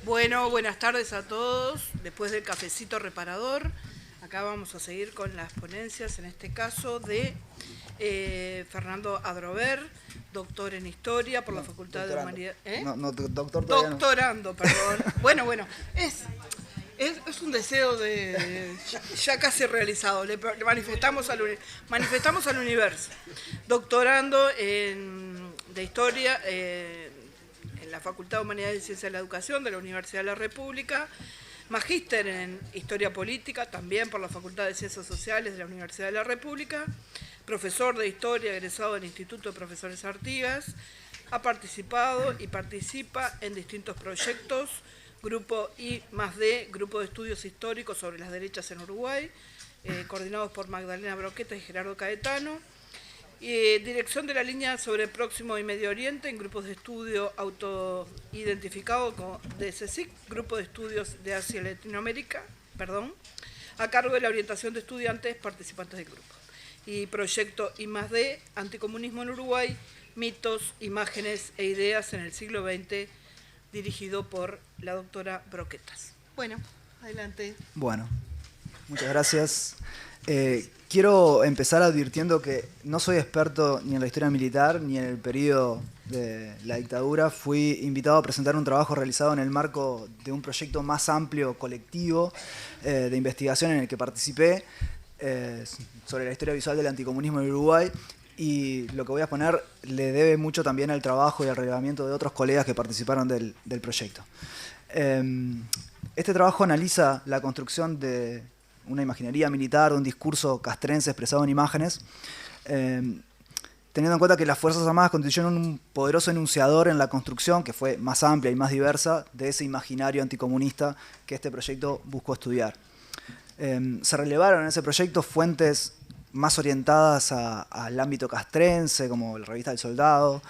Bueno, buenas tardes a todos. Después del cafecito reparador, acá vamos a seguir con las ponencias, en este caso de Fernando Adrover, doctor en Historia por la Facultad de Humanidades. Doctor todavía no. Doctorando, perdón. Bueno, es un deseo ya casi realizado. Le manifestamos al universo. Doctorando de Historia en la Facultad de Humanidades y Ciencias de la Educación de la Universidad de la República, magíster en Historia Política, también por la Facultad de Ciencias Sociales de la Universidad de la República, profesor de Historia egresado del Instituto de Profesores Artigas, ha participado y participa en distintos proyectos, Grupo I+D, Grupo de Estudios Históricos sobre las Derechas en Uruguay, coordinados por Magdalena Broqueta y Gerardo Caetano, dirección de la línea sobre Próximo y Medio Oriente en grupos de estudio autoidentificados de CSIC, Grupo de Estudios de Asia y Latinoamérica, a cargo de la orientación de estudiantes participantes del grupo. Y proyecto I+D, Anticomunismo en Uruguay, mitos, imágenes e ideas en el siglo XX, dirigido por la doctora Broquetas. Bueno, adelante. Bueno, muchas gracias. Quiero empezar advirtiendo que no soy experto ni en la historia militar ni en el periodo de la dictadura. Fui invitado a presentar un trabajo realizado en el marco de un proyecto más amplio, colectivo, de investigación en el que participé, sobre la historia visual del anticomunismo en Uruguay. Y lo que voy a exponer le debe mucho también al trabajo y al relevamiento de otros colegas que participaron del proyecto. Este trabajo analiza la construcción de una imaginería militar, de un discurso castrense expresado en imágenes, teniendo en cuenta que las Fuerzas Armadas constituyeron un poderoso enunciador en la construcción, que fue más amplia y más diversa, de ese imaginario anticomunista que este proyecto buscó estudiar. Se relevaron en ese proyecto fuentes más orientadas al ámbito castrense, como la revista El Soldado.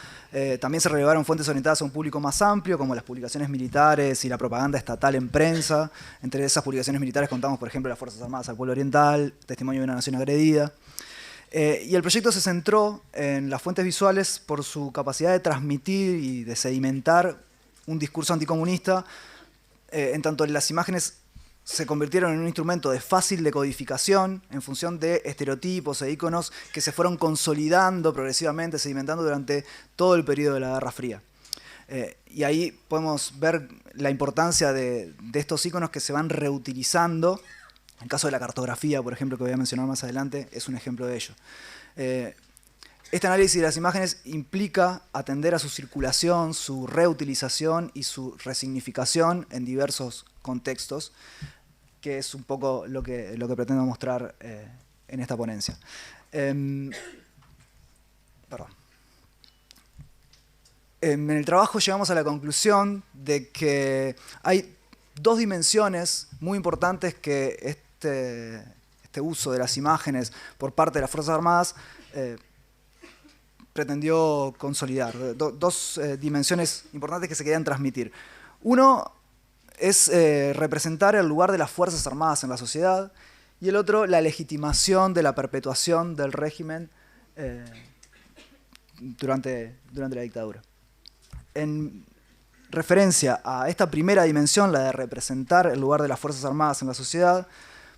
También se relevaron fuentes orientadas a un público más amplio, como las publicaciones militares y la propaganda estatal en prensa. Entre esas publicaciones militares contamos, por ejemplo, las Fuerzas Armadas al Pueblo Oriental, Testimonio de una Nación Agredida. Y el proyecto se centró en las fuentes visuales por su capacidad de transmitir y de sedimentar un discurso anticomunista, en tanto las imágenes se convirtieron en un instrumento de fácil decodificación en función de estereotipos e íconos que se fueron consolidando progresivamente, sedimentando durante todo el periodo de la Guerra Fría. Y ahí podemos ver la importancia de estos íconos que se van reutilizando. El caso de la cartografía, por ejemplo, que voy a mencionar más adelante, es un ejemplo de ello. Este análisis de las imágenes implica atender a su circulación, su reutilización y su resignificación en diversos contextos, que es un poco lo que pretendo mostrar en esta ponencia. En el trabajo llegamos a la conclusión de que hay dos dimensiones muy importantes que este uso de las imágenes por parte de las Fuerzas Armadas pretendió consolidar. Dos dimensiones importantes que se querían transmitir. Uno es representar el lugar de las Fuerzas Armadas en la sociedad, y el otro, la legitimación de la perpetuación del régimen durante la dictadura. En referencia a esta primera dimensión, la de representar el lugar de las Fuerzas Armadas en la sociedad,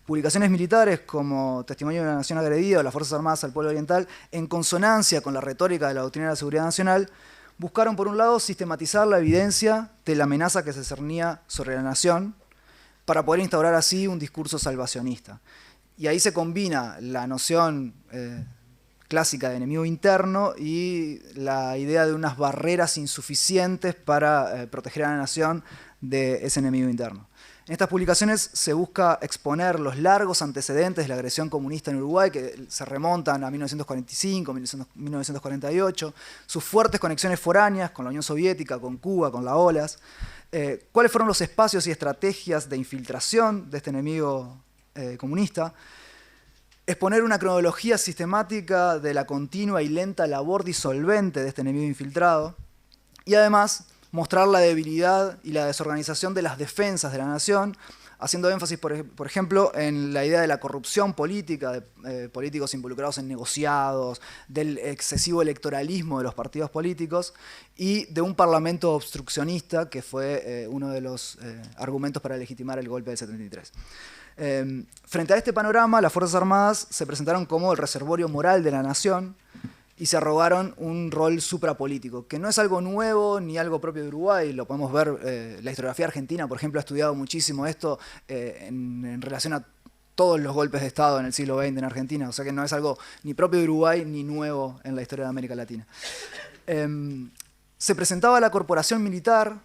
publicaciones militares como Testimonio de una Nación Agredida o las Fuerzas Armadas al Pueblo Oriental, en consonancia con la retórica de la doctrina de la seguridad nacional, buscaron, por un lado, sistematizar la evidencia de la amenaza que se cernía sobre la nación para poder instaurar así un discurso salvacionista. Y ahí se combina la noción clásica de enemigo interno y la idea de unas barreras insuficientes para proteger a la nación de ese enemigo interno. En estas publicaciones se busca exponer los largos antecedentes de la agresión comunista en Uruguay, que se remontan a 1945, 1948, sus fuertes conexiones foráneas con la Unión Soviética, con Cuba, con las olas, cuáles fueron los espacios y estrategias de infiltración de este enemigo comunista, exponer una cronología sistemática de la continua y lenta labor disolvente de este enemigo infiltrado, y además mostrar la debilidad y la desorganización de las defensas de la nación haciendo énfasis, por ejemplo, en la idea de la corrupción política, de políticos involucrados en negociados, del excesivo electoralismo de los partidos políticos y de un parlamento obstruccionista, que fue uno de los argumentos para legitimar el golpe del 73. Frente a este panorama, las Fuerzas Armadas se presentaron como el reservorio moral de la nación y se arrogaron un rol suprapolítico, que no es algo nuevo ni algo propio de Uruguay. Lo podemos ver, la historiografía argentina, por ejemplo, ha estudiado muchísimo esto en relación a todos los golpes de Estado en el siglo XX en Argentina, o sea que no es algo ni propio de Uruguay ni nuevo en la historia de América Latina. Se presentaba a la corporación militar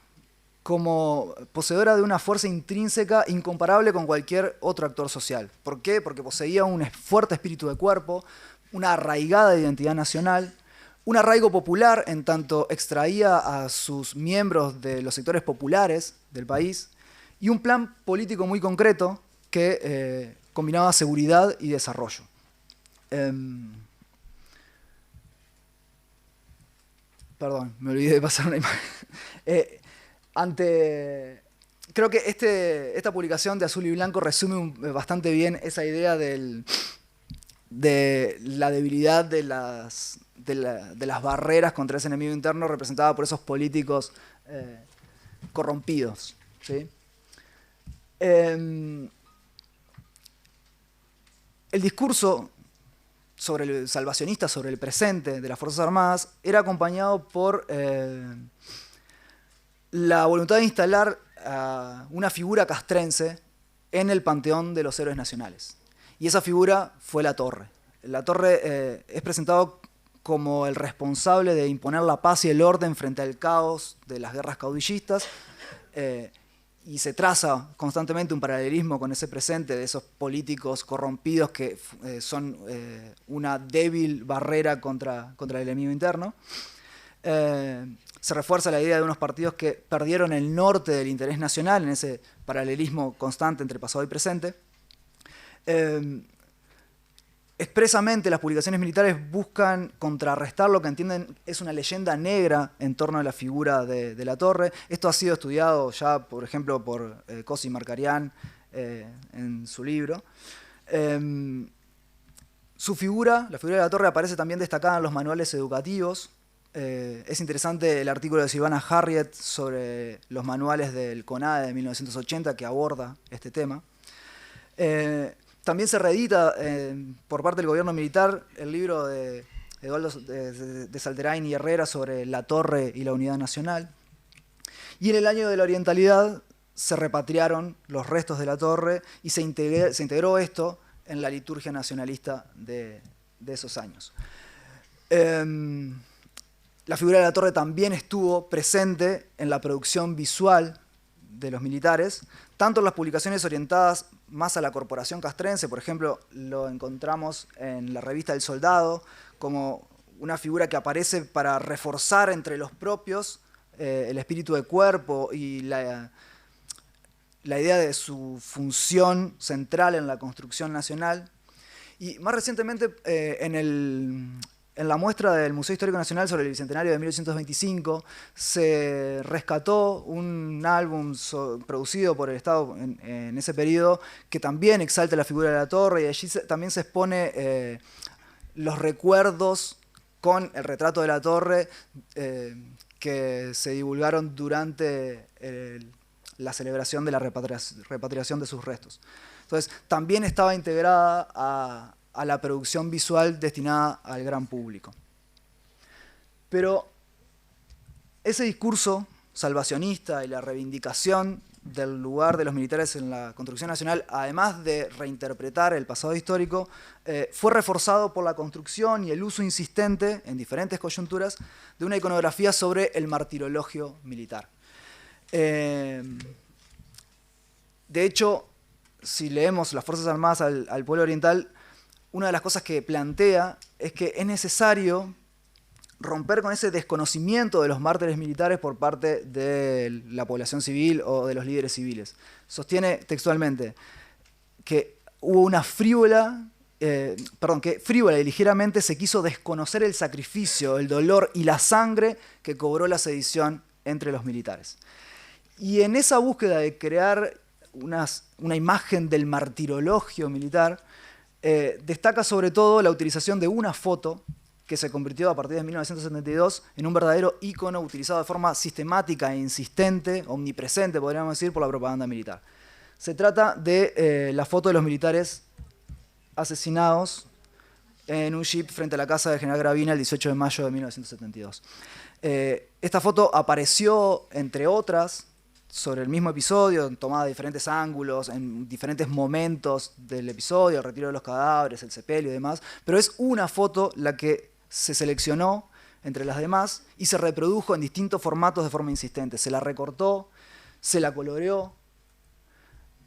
como poseedora de una fuerza intrínseca incomparable con cualquier otro actor social. ¿Por qué? Porque poseía un fuerte espíritu de cuerpo, una arraigada identidad nacional, un arraigo popular en tanto extraía a sus miembros de los sectores populares del país y un plan político muy concreto que combinaba seguridad y desarrollo. Perdón, me olvidé de pasar una imagen. Creo que esta publicación de Azul y Blanco resume bastante bien esa idea de la debilidad de las barreras contra ese enemigo interno representada por esos políticos corrompidos, ¿sí? El discurso salvacionista sobre el presente de las Fuerzas Armadas era acompañado por la voluntad de instalar una figura castrense en el panteón de los héroes nacionales. Y esa figura fue Latorre. Latorre es presentado como el responsable de imponer la paz y el orden frente al caos de las guerras caudillistas, y se traza constantemente un paralelismo con ese presente de esos políticos corrompidos que son una débil barrera contra el enemigo interno. Se refuerza la idea de unos partidos que perdieron el norte del interés nacional en ese paralelismo constante entre pasado y presente. Expresamente las publicaciones militares buscan contrarrestar lo que entienden es una leyenda negra en torno a la figura de Latorre. Esto ha sido estudiado ya, por ejemplo, por Cosi Marcarián en su libro. La figura de Latorre aparece también destacada en los manuales educativos. Es interesante el artículo de Silvana Harriet sobre los manuales del CONADE de 1980 que aborda este tema. También se reedita por parte del gobierno militar el libro de Eduardo de Salterain y Herrera sobre Latorre y la unidad nacional. Y en el año de la orientalidad se repatriaron los restos de Latorre y se integró esto en la liturgia nacionalista de esos años. La figura de Latorre también estuvo presente en la producción visual de los militares, tanto en las publicaciones orientadas más a la corporación castrense, por ejemplo, lo encontramos en la revista El Soldado, como una figura que aparece para reforzar entre los propios el espíritu de cuerpo y la idea de su función central en la construcción nacional. Y más recientemente, en la muestra del Museo Histórico Nacional sobre el Bicentenario de 1825 se rescató un álbum producido por el Estado en ese periodo que también exalta la figura de Latorre, y allí también se expone los recuerdos con el retrato de Latorre que se divulgaron durante la celebración de la repatriación de sus restos. Entonces, también estaba integrada a la producción visual destinada al gran público. Pero ese discurso salvacionista y la reivindicación del lugar de los militares en la construcción nacional, además de reinterpretar el pasado histórico, fue reforzado por la construcción y el uso insistente, en diferentes coyunturas, de una iconografía sobre el martirologio militar. De hecho, si leemos las Fuerzas Armadas al pueblo oriental, una de las cosas que plantea es que es necesario romper con ese desconocimiento de los mártires militares por parte de la población civil o de los líderes civiles. Sostiene textualmente que hubo una que frívola y ligeramente se quiso desconocer el sacrificio, el dolor y la sangre que cobró la sedición entre los militares. Y en esa búsqueda de crear una imagen del martirologio militar, destaca sobre todo la utilización de una foto que se convirtió a partir de 1972 en un verdadero ícono utilizado de forma sistemática e insistente, omnipresente, podríamos decir, por la propaganda militar. Se trata de la foto de los militares asesinados en un jeep frente a la casa del general Gravina el 18 de mayo de 1972. Esta foto apareció, entre otras, sobre el mismo episodio, tomada de diferentes ángulos, en diferentes momentos del episodio, el retiro de los cadáveres, el sepelio y demás, pero es una foto la que se seleccionó entre las demás y se reprodujo en distintos formatos de forma insistente. Se la recortó, se la coloreó,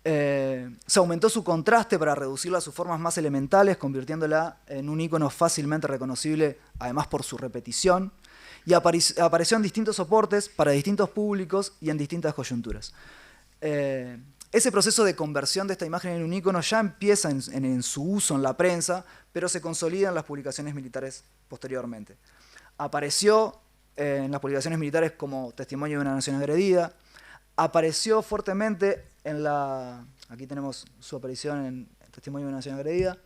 se aumentó su contraste para reducirla a sus formas más elementales, convirtiéndola en un icono fácilmente reconocible, además por su repetición, y apareció en distintos soportes, para distintos públicos y en distintas coyunturas. Ese proceso de conversión de esta imagen en un icono ya empieza en su uso en la prensa, pero se consolida en las publicaciones militares posteriormente. Apareció en las publicaciones militares como testimonio de una nación agredida, apareció fuertemente en la... Aquí tenemos su aparición en Testimonio de una nación agredida.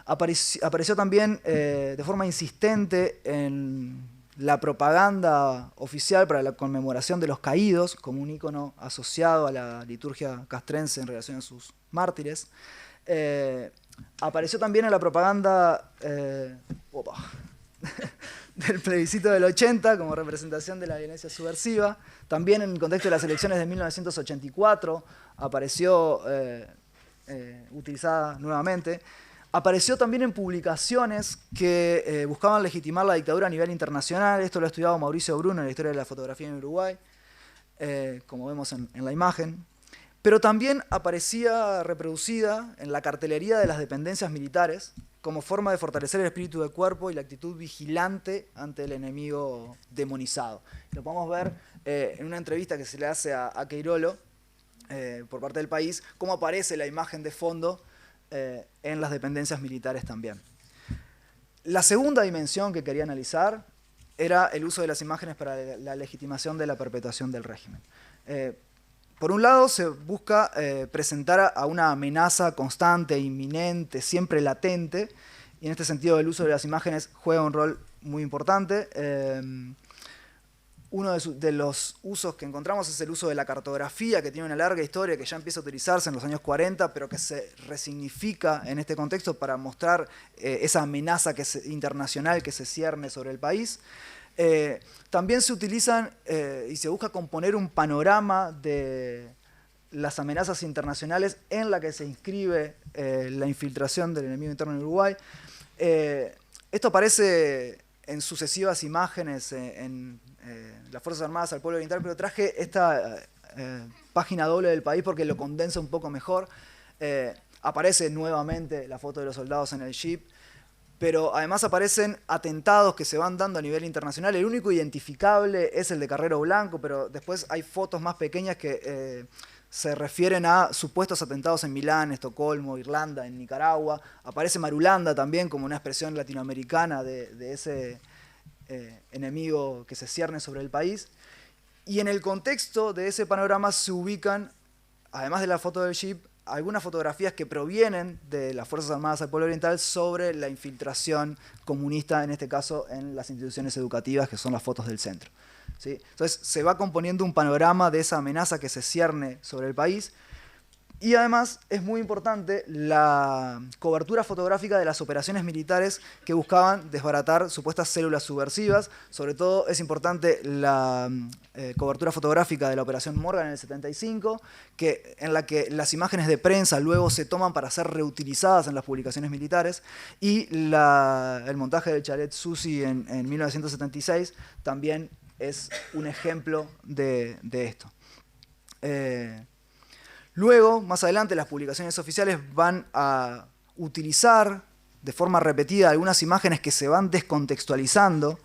Apareció también de forma insistente en la propaganda oficial para la conmemoración de los caídos, como un ícono asociado a la liturgia castrense en relación a sus mártires. Apareció también en la propaganda del plebiscito del 80 como representación de la violencia subversiva. También en el contexto de las elecciones de 1984 apareció utilizada nuevamente. Apareció también en publicaciones que buscaban legitimar la dictadura a nivel internacional. Esto lo ha estudiado Mauricio Bruno en la historia de la fotografía en Uruguay, como vemos en la imagen. Pero también aparecía reproducida en la cartelería de las dependencias militares como forma de fortalecer el espíritu de cuerpo y la actitud vigilante ante el enemigo demonizado. Lo podemos ver en una entrevista que se le hace a Queirolo por parte del país, cómo aparece la imagen de fondo en las dependencias militares también. La segunda dimensión que quería analizar era el uso de las imágenes para la legitimación de la perpetuación del régimen. Por un lado, se busca presentar a una amenaza constante, inminente, siempre latente, y en este sentido el uso de las imágenes juega un rol muy importante. Uno de los usos que encontramos es el uso de la cartografía, que tiene una larga historia, que ya empieza a utilizarse en los años 40, pero que se resignifica en este contexto para mostrar esa amenaza internacional que se cierne sobre el país. También se utilizan y se busca componer un panorama de las amenazas internacionales en la que se inscribe la infiltración del enemigo interno en Uruguay. Esto aparece en sucesivas imágenes en las Fuerzas Armadas al pueblo oriental, pero traje esta página doble del país porque lo condensa un poco mejor. Aparece nuevamente la foto de los soldados en el jeep, pero además aparecen atentados que se van dando a nivel internacional. El único identificable es el de Carrero Blanco, pero después hay fotos más pequeñas que se refieren a supuestos atentados en Milán, Estocolmo, Irlanda, en Nicaragua. Aparece Marulanda también como una expresión latinoamericana de ese enemigo que se cierne sobre el país. Y en el contexto de ese panorama se ubican, además de la foto del jeep, algunas fotografías que provienen de las Fuerzas Armadas al pueblo oriental sobre la infiltración comunista, en este caso en las instituciones educativas, que son las fotos del centro. ¿Sí? Entonces se va componiendo un panorama de esa amenaza que se cierne sobre el país. Y además es muy importante la cobertura fotográfica de las operaciones militares que buscaban desbaratar supuestas células subversivas. Sobre todo es importante la cobertura fotográfica de la Operación Morgan en el 75, en la que las imágenes de prensa luego se toman para ser reutilizadas en las publicaciones militares. Y el montaje del chalet Susi en 1976 también es un ejemplo de esto. Luego, más adelante, las publicaciones oficiales van a utilizar de forma repetida algunas imágenes que se van descontextualizando,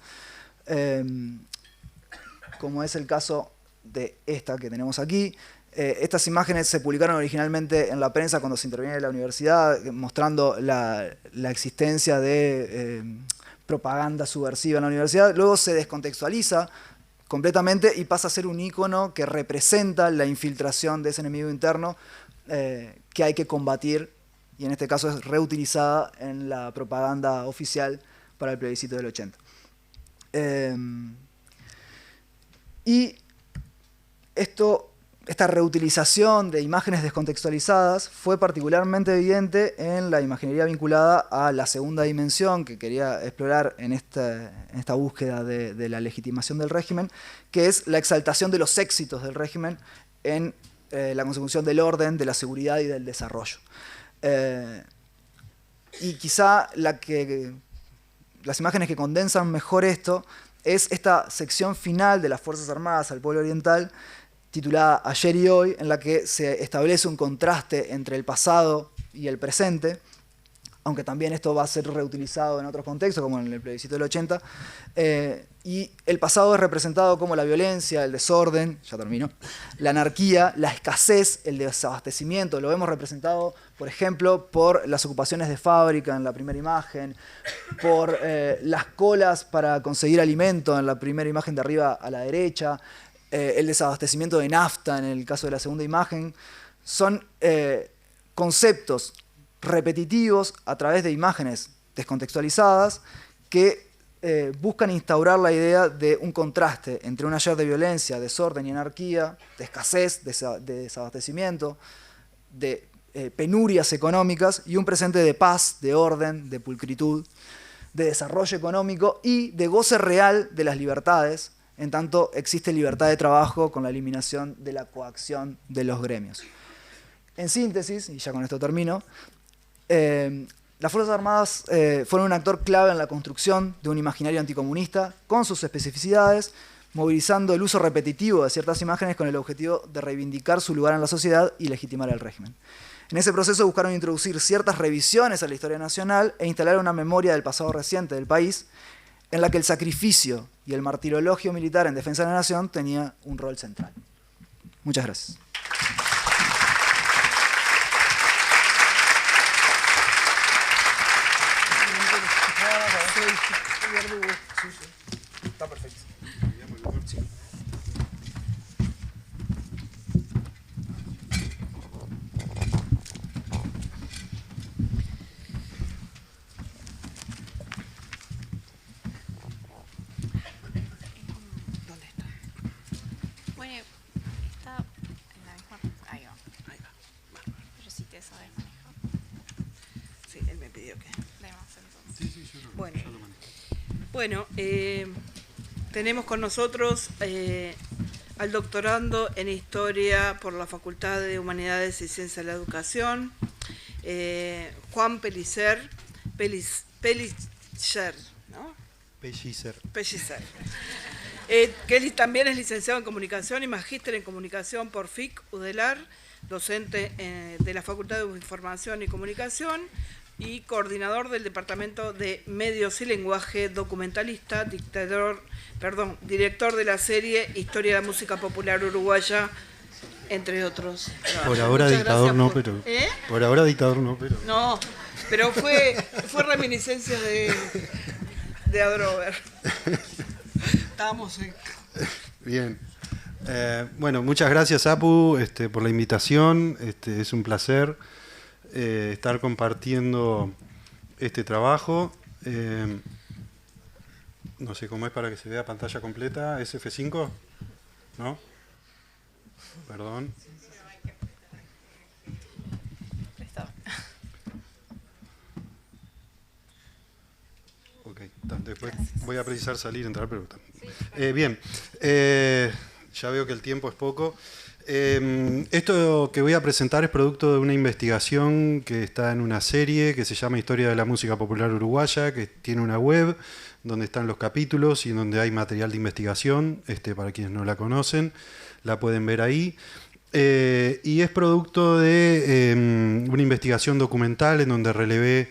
como es el caso de esta que tenemos aquí. Estas imágenes se publicaron originalmente en la prensa cuando se interviene en la universidad, mostrando la existencia de propaganda subversiva en la universidad. Luego se descontextualiza completamente y pasa a ser un ícono que representa la infiltración de ese enemigo interno que hay que combatir, y en este caso es reutilizada en la propaganda oficial para el plebiscito del 80. Y esta reutilización de imágenes descontextualizadas fue particularmente evidente en la imaginería vinculada a la segunda dimensión que quería explorar en esta búsqueda de la legitimación del régimen, que es la exaltación de los éxitos del régimen en la consecución del orden, de la seguridad y del desarrollo. Y quizá las imágenes que condensan mejor esto es esta sección final de las Fuerzas Armadas al pueblo oriental, titulada Ayer y Hoy, en la que se establece un contraste entre el pasado y el presente, aunque también esto va a ser reutilizado en otros contextos, como en el plebiscito del 80, y el pasado es representado como la violencia, el desorden, ya termino, la anarquía, la escasez, el desabastecimiento. Lo vemos representado, por ejemplo, por las ocupaciones de fábrica en la primera imagen, por las colas para conseguir alimento en la primera imagen de arriba a la derecha, el desabastecimiento de nafta en el caso de la segunda imagen. Son conceptos repetitivos a través de imágenes descontextualizadas que buscan instaurar la idea de un contraste entre un ayer de violencia, desorden y anarquía, de escasez, de desabastecimiento, de penurias económicas, y un presente de paz, de orden, de pulcritud, de desarrollo económico y de goce real de las libertades, en tanto existe libertad de trabajo con la eliminación de la coacción de los gremios. En síntesis, y ya con esto termino, las Fuerzas Armadas fueron un actor clave en la construcción de un imaginario anticomunista con sus especificidades, movilizando el uso repetitivo de ciertas imágenes con el objetivo de reivindicar su lugar en la sociedad y legitimar el régimen. En ese proceso buscaron introducir ciertas revisiones a la historia nacional e instalar una memoria del pasado reciente del país en la que el sacrificio y el martirologio militar en defensa de la nación tenía un rol central. Muchas gracias. Está perfecto. ¿Dónde está? Bueno, está en la misma. Ahí va. Ahí va. Pero si te sabes manejar. Sí, él me pidió que... Demos entonces. Bueno, bueno tenemos con nosotros al doctorando en Historia por la Facultad de Humanidades y Ciencias de la Educación, Juan Pellicer, ¿no? Pellicer. Que él también es licenciado en Comunicación y magíster en Comunicación por FIC UDELAR, docente de la Facultad de Información y Comunicación, y coordinador del Departamento de Medios y Lenguaje, documentalista, director de la serie Historia de la Música Popular Uruguaya, entre otros. Por ahora Muchas dictador no, gracias pero... ¿Eh? Por ahora dictador no, pero... No, pero fue reminiscencia de Adrover. Estábamos en... Bien. Bueno, muchas gracias, Apu, por la invitación. Es un placer estar compartiendo este trabajo. No sé cómo es para que se vea pantalla completa. ¿Es F5? ¿No? Perdón. Presta. Ok, después voy a precisar salir, entrar, pero... Bien, ya veo que el tiempo es poco. Esto que voy a presentar es producto de una investigación que está en una serie que se llama Historia de la Música Popular Uruguaya, que tiene una web donde están los capítulos y donde hay material de investigación, para quienes no la conocen, la pueden ver ahí. Y es producto de una investigación documental en donde relevé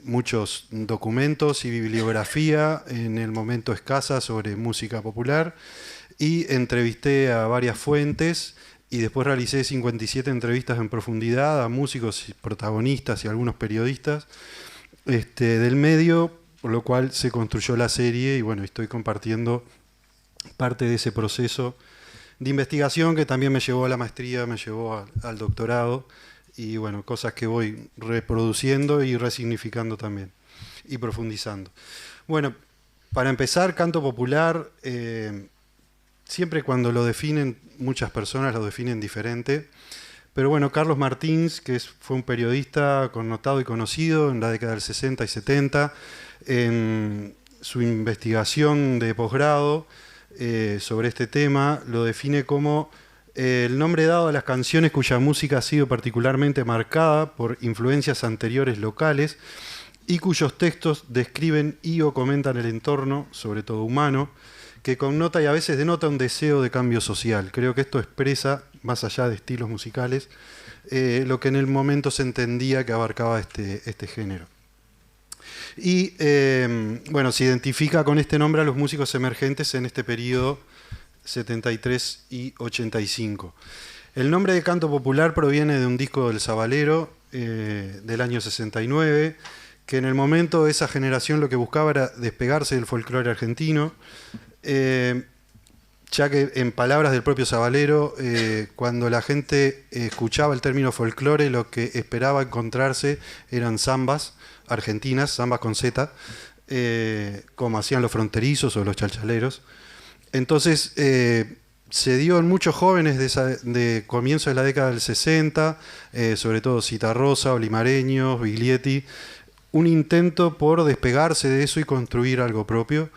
muchos documentos y bibliografía en el momento escasa sobre música popular, y entrevisté a varias fuentes y después realicé 57 entrevistas en profundidad a músicos, protagonistas y algunos periodistas del medio, por lo cual se construyó la serie y bueno, estoy compartiendo parte de ese proceso de investigación que también me llevó a la maestría, me llevó al doctorado, y bueno, cosas que voy reproduciendo y resignificando también, y profundizando. Bueno, para empezar, canto popular, siempre cuando lo definen, muchas personas lo definen diferente, pero bueno, Carlos Martins, que fue un periodista connotado y conocido en la década del 60 y 70, en su investigación de posgrado sobre este tema, lo define como el nombre dado a las canciones cuya música ha sido particularmente marcada por influencias anteriores locales y cuyos textos describen y o comentan el entorno, sobre todo humano, que connota y a veces denota un deseo de cambio social. Creo que esto expresa, más allá de estilos musicales, lo que en el momento se entendía que abarcaba este género. Y bueno, se identifica con este nombre a los músicos emergentes en este periodo 73 y 85. El nombre de canto popular proviene de un disco del Sabalero del año 69, que en el momento esa generación lo que buscaba era despegarse del folclore argentino, ya que en palabras del propio Sabalero, cuando la gente escuchaba el término folclore, lo que esperaba encontrarse eran zambas argentinas, zambas con Z, como hacían los fronterizos o los chalchaleros. Entonces se dio en muchos jóvenes de comienzos de la década del 60, sobre todo Citarrosa, Olimareños, Biglietti, un intento por despegarse de eso y construir algo propio.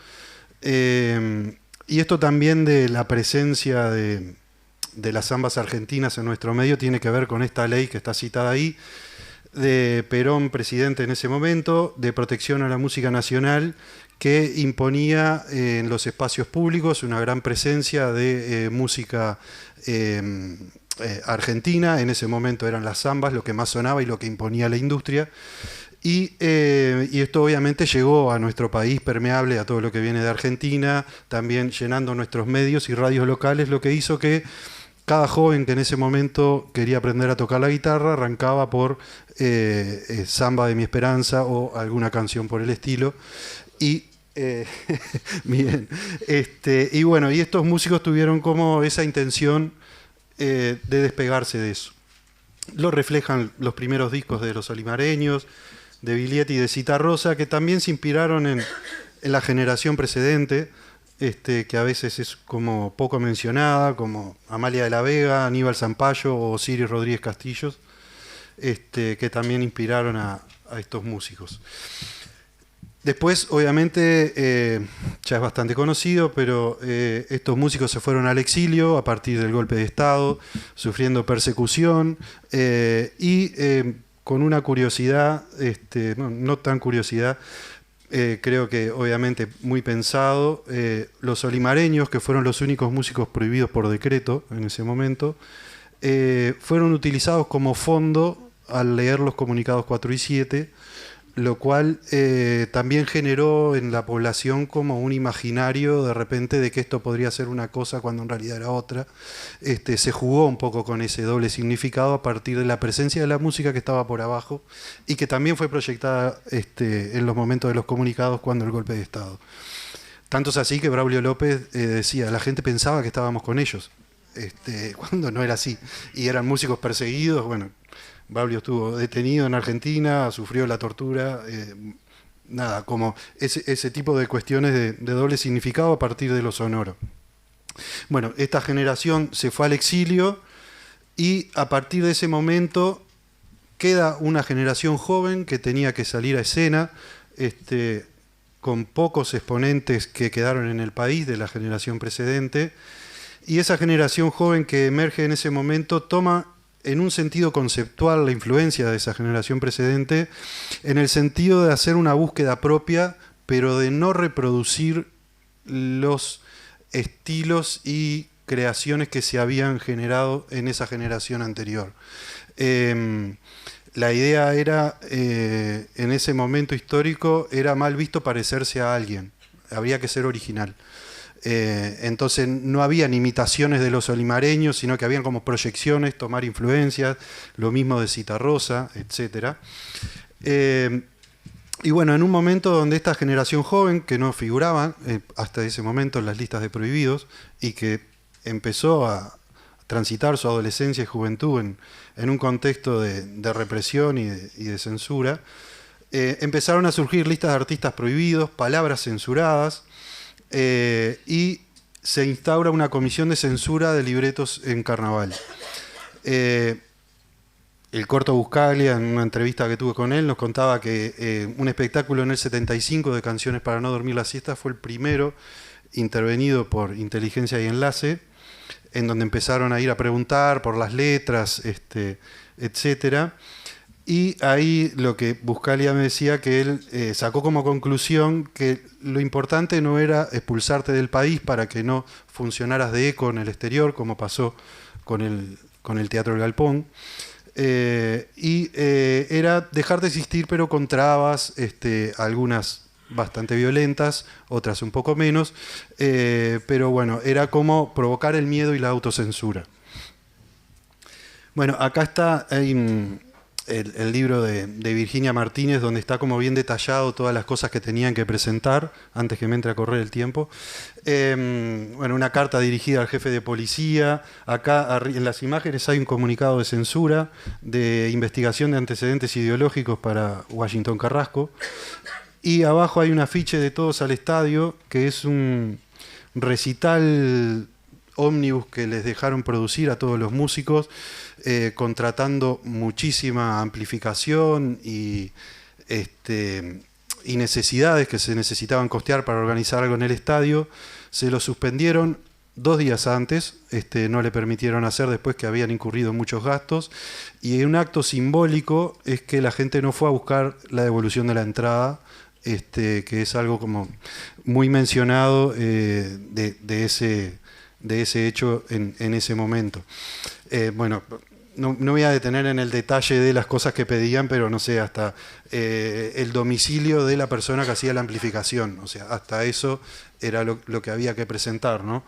Y esto también de la presencia de las zambas argentinas en nuestro medio tiene que ver con esta ley que está citada ahí, de Perón, presidente en ese momento, de protección a la música nacional, que imponía en los espacios públicos una gran presencia de música argentina. En ese momento eran las zambas lo que más sonaba y lo que imponía la industria. Y esto obviamente llegó a nuestro país permeable a todo lo que viene de Argentina, también llenando nuestros medios y radios locales, lo que hizo que cada joven que en ese momento quería aprender a tocar la guitarra arrancaba por Samba de mi Esperanza o alguna canción por el estilo. Y bien, y bueno, y estos músicos tuvieron como esa intención de despegarse de eso. Lo reflejan los primeros discos de los Olimareños, de Biglietti y de Citarrosa, que también se inspiraron en la generación precedente, que a veces es como poco mencionada, como Amalia de la Vega, Aníbal Zampayo o Osiris Rodríguez Castillos, que también inspiraron a estos músicos. Después, obviamente, ya es bastante conocido, pero estos músicos se fueron al exilio a partir del golpe de Estado, sufriendo persecución y con una curiosidad, no tan curiosidad, creo que obviamente muy pensado, los olimareños, que fueron los únicos músicos prohibidos por decreto en ese momento, fueron utilizados como fondo al leer los comunicados 4 y 7, lo cual también generó en la población como un imaginario de repente de que esto podría ser una cosa cuando en realidad era otra. Se jugó un poco con ese doble significado a partir de la presencia de la música que estaba por abajo y que también fue proyectada en los momentos de los comunicados cuando el golpe de Estado. Tanto es así que Braulio López decía, la gente pensaba que estábamos con ellos, cuando no era así, y eran músicos perseguidos. Bueno, Braulio estuvo detenido en Argentina, sufrió la tortura, nada, como ese tipo de cuestiones de doble significado a partir de lo sonoro. Bueno, esta generación se fue al exilio y a partir de ese momento queda una generación joven que tenía que salir a escena, con pocos exponentes que quedaron en el país de la generación precedente, y esa generación joven que emerge en ese momento toma en un sentido conceptual la influencia de esa generación precedente, en el sentido de hacer una búsqueda propia, pero de no reproducir los estilos y creaciones que se habían generado en esa generación anterior. La idea era, en ese momento histórico, era mal visto parecerse a alguien, habría que ser original. Entonces no habían imitaciones de los olimareños, sino que habían como proyecciones, tomar influencias, lo mismo de Citarrosa, etc. Y bueno, en un momento donde esta generación joven, que no figuraba hasta ese momento en las listas de prohibidos, y que empezó a transitar su adolescencia y juventud en un contexto de represión y de censura, empezaron a surgir listas de artistas prohibidos, palabras censuradas, y se instaura una comisión de censura de libretos en carnaval. El Corto Buscaglia, en una entrevista que tuve con él, nos contaba que un espectáculo en el 75 de Canciones para no dormir la siesta fue el primero intervenido por Inteligencia y Enlace, en donde empezaron a ir a preguntar por las letras, etcétera. Y ahí lo que Buscaglia me decía, que él sacó como conclusión que lo importante no era expulsarte del país para que no funcionaras de eco en el exterior, como pasó con el Teatro El Galpón, era dejar de existir, pero con trabas, algunas bastante violentas, otras un poco menos, pero bueno, era como provocar el miedo y la autocensura. Bueno, acá está el libro de Virginia Martínez, donde está como bien detallado todas las cosas que tenían que presentar antes que me entre a correr el tiempo. Bueno, una carta dirigida al jefe de policía. Acá en las imágenes hay un comunicado de censura, de investigación de antecedentes ideológicos para Washington Carrasco. Y abajo hay un afiche de Todos al Estadio, que es un recital ómnibus que les dejaron producir a todos los músicos, contratando muchísima amplificación y necesidades que se necesitaban costear para organizar algo en el estadio. Se lo suspendieron 2 días antes, no le permitieron hacer después que habían incurrido en muchos gastos, y un acto simbólico es que la gente no fue a buscar la devolución de la entrada, que es algo como muy mencionado de ese hecho en ese momento. Bueno, no voy a detener en el detalle de las cosas que pedían, pero no sé, hasta el domicilio de la persona que hacía la amplificación, o sea, hasta eso era lo que había que presentar, ¿no?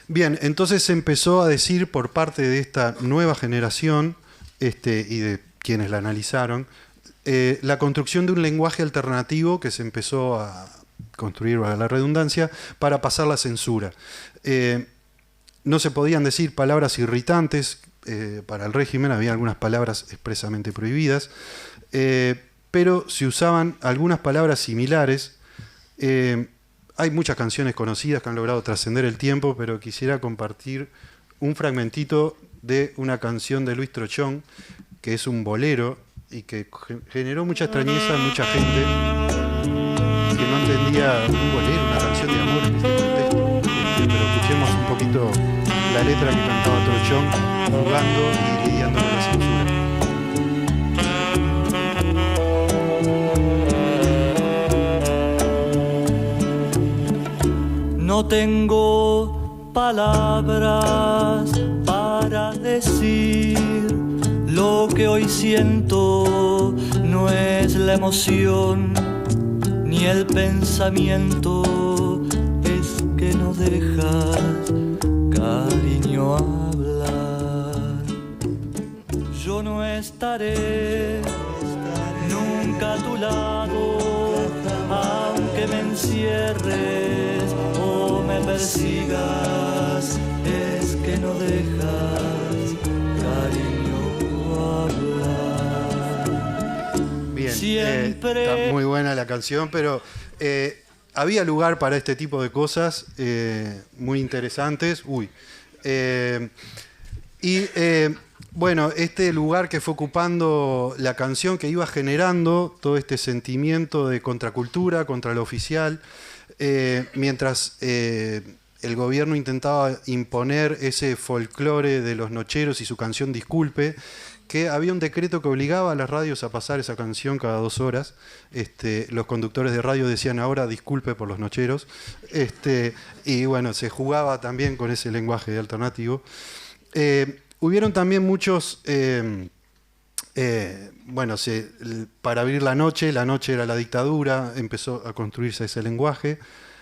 Bien, entonces se empezó a decir por parte de esta nueva generación y de quienes la analizaron, la construcción de un lenguaje alternativo que se empezó a construir, a la redundancia, para pasar la censura. No se podían decir palabras irritantes para el régimen, había algunas palabras expresamente prohibidas, pero se usaban algunas palabras similares. Hay muchas canciones conocidas que han logrado trascender el tiempo, pero quisiera compartir un fragmentito de una canción de Luis Trochón, que es un bolero y que generó mucha extrañeza en mucha gente que no entendía un bolero, una canción de amor en este contexto. Pero escuchemos un poquito la letra que cantaba Trochón, jugando y lidiando con la censura. No tengo palabras para decir lo que hoy siento, no es la emoción ni el pensamiento, es que no dejas, cariño, hablar. Yo no estaré nunca a tu lado, aunque me encierres o me persigas, es que no dejas, cariño, hablar. Bien, Siempre... está muy buena la canción, pero había lugar para este tipo de cosas muy interesantes. Bueno, este lugar que fue ocupando la canción, que iba generando todo este sentimiento de contracultura, contra lo oficial, mientras el gobierno intentaba imponer ese folclore de los nocheros y su canción Disculpe, que había un decreto que obligaba a las radios a pasar esa canción cada 2 horas. Los conductores de radio decían ahora disculpe por los nocheros. Y bueno, se jugaba también con ese lenguaje alternativo. Hubieron también muchos... para abrir la noche era la dictadura, empezó a construirse ese lenguaje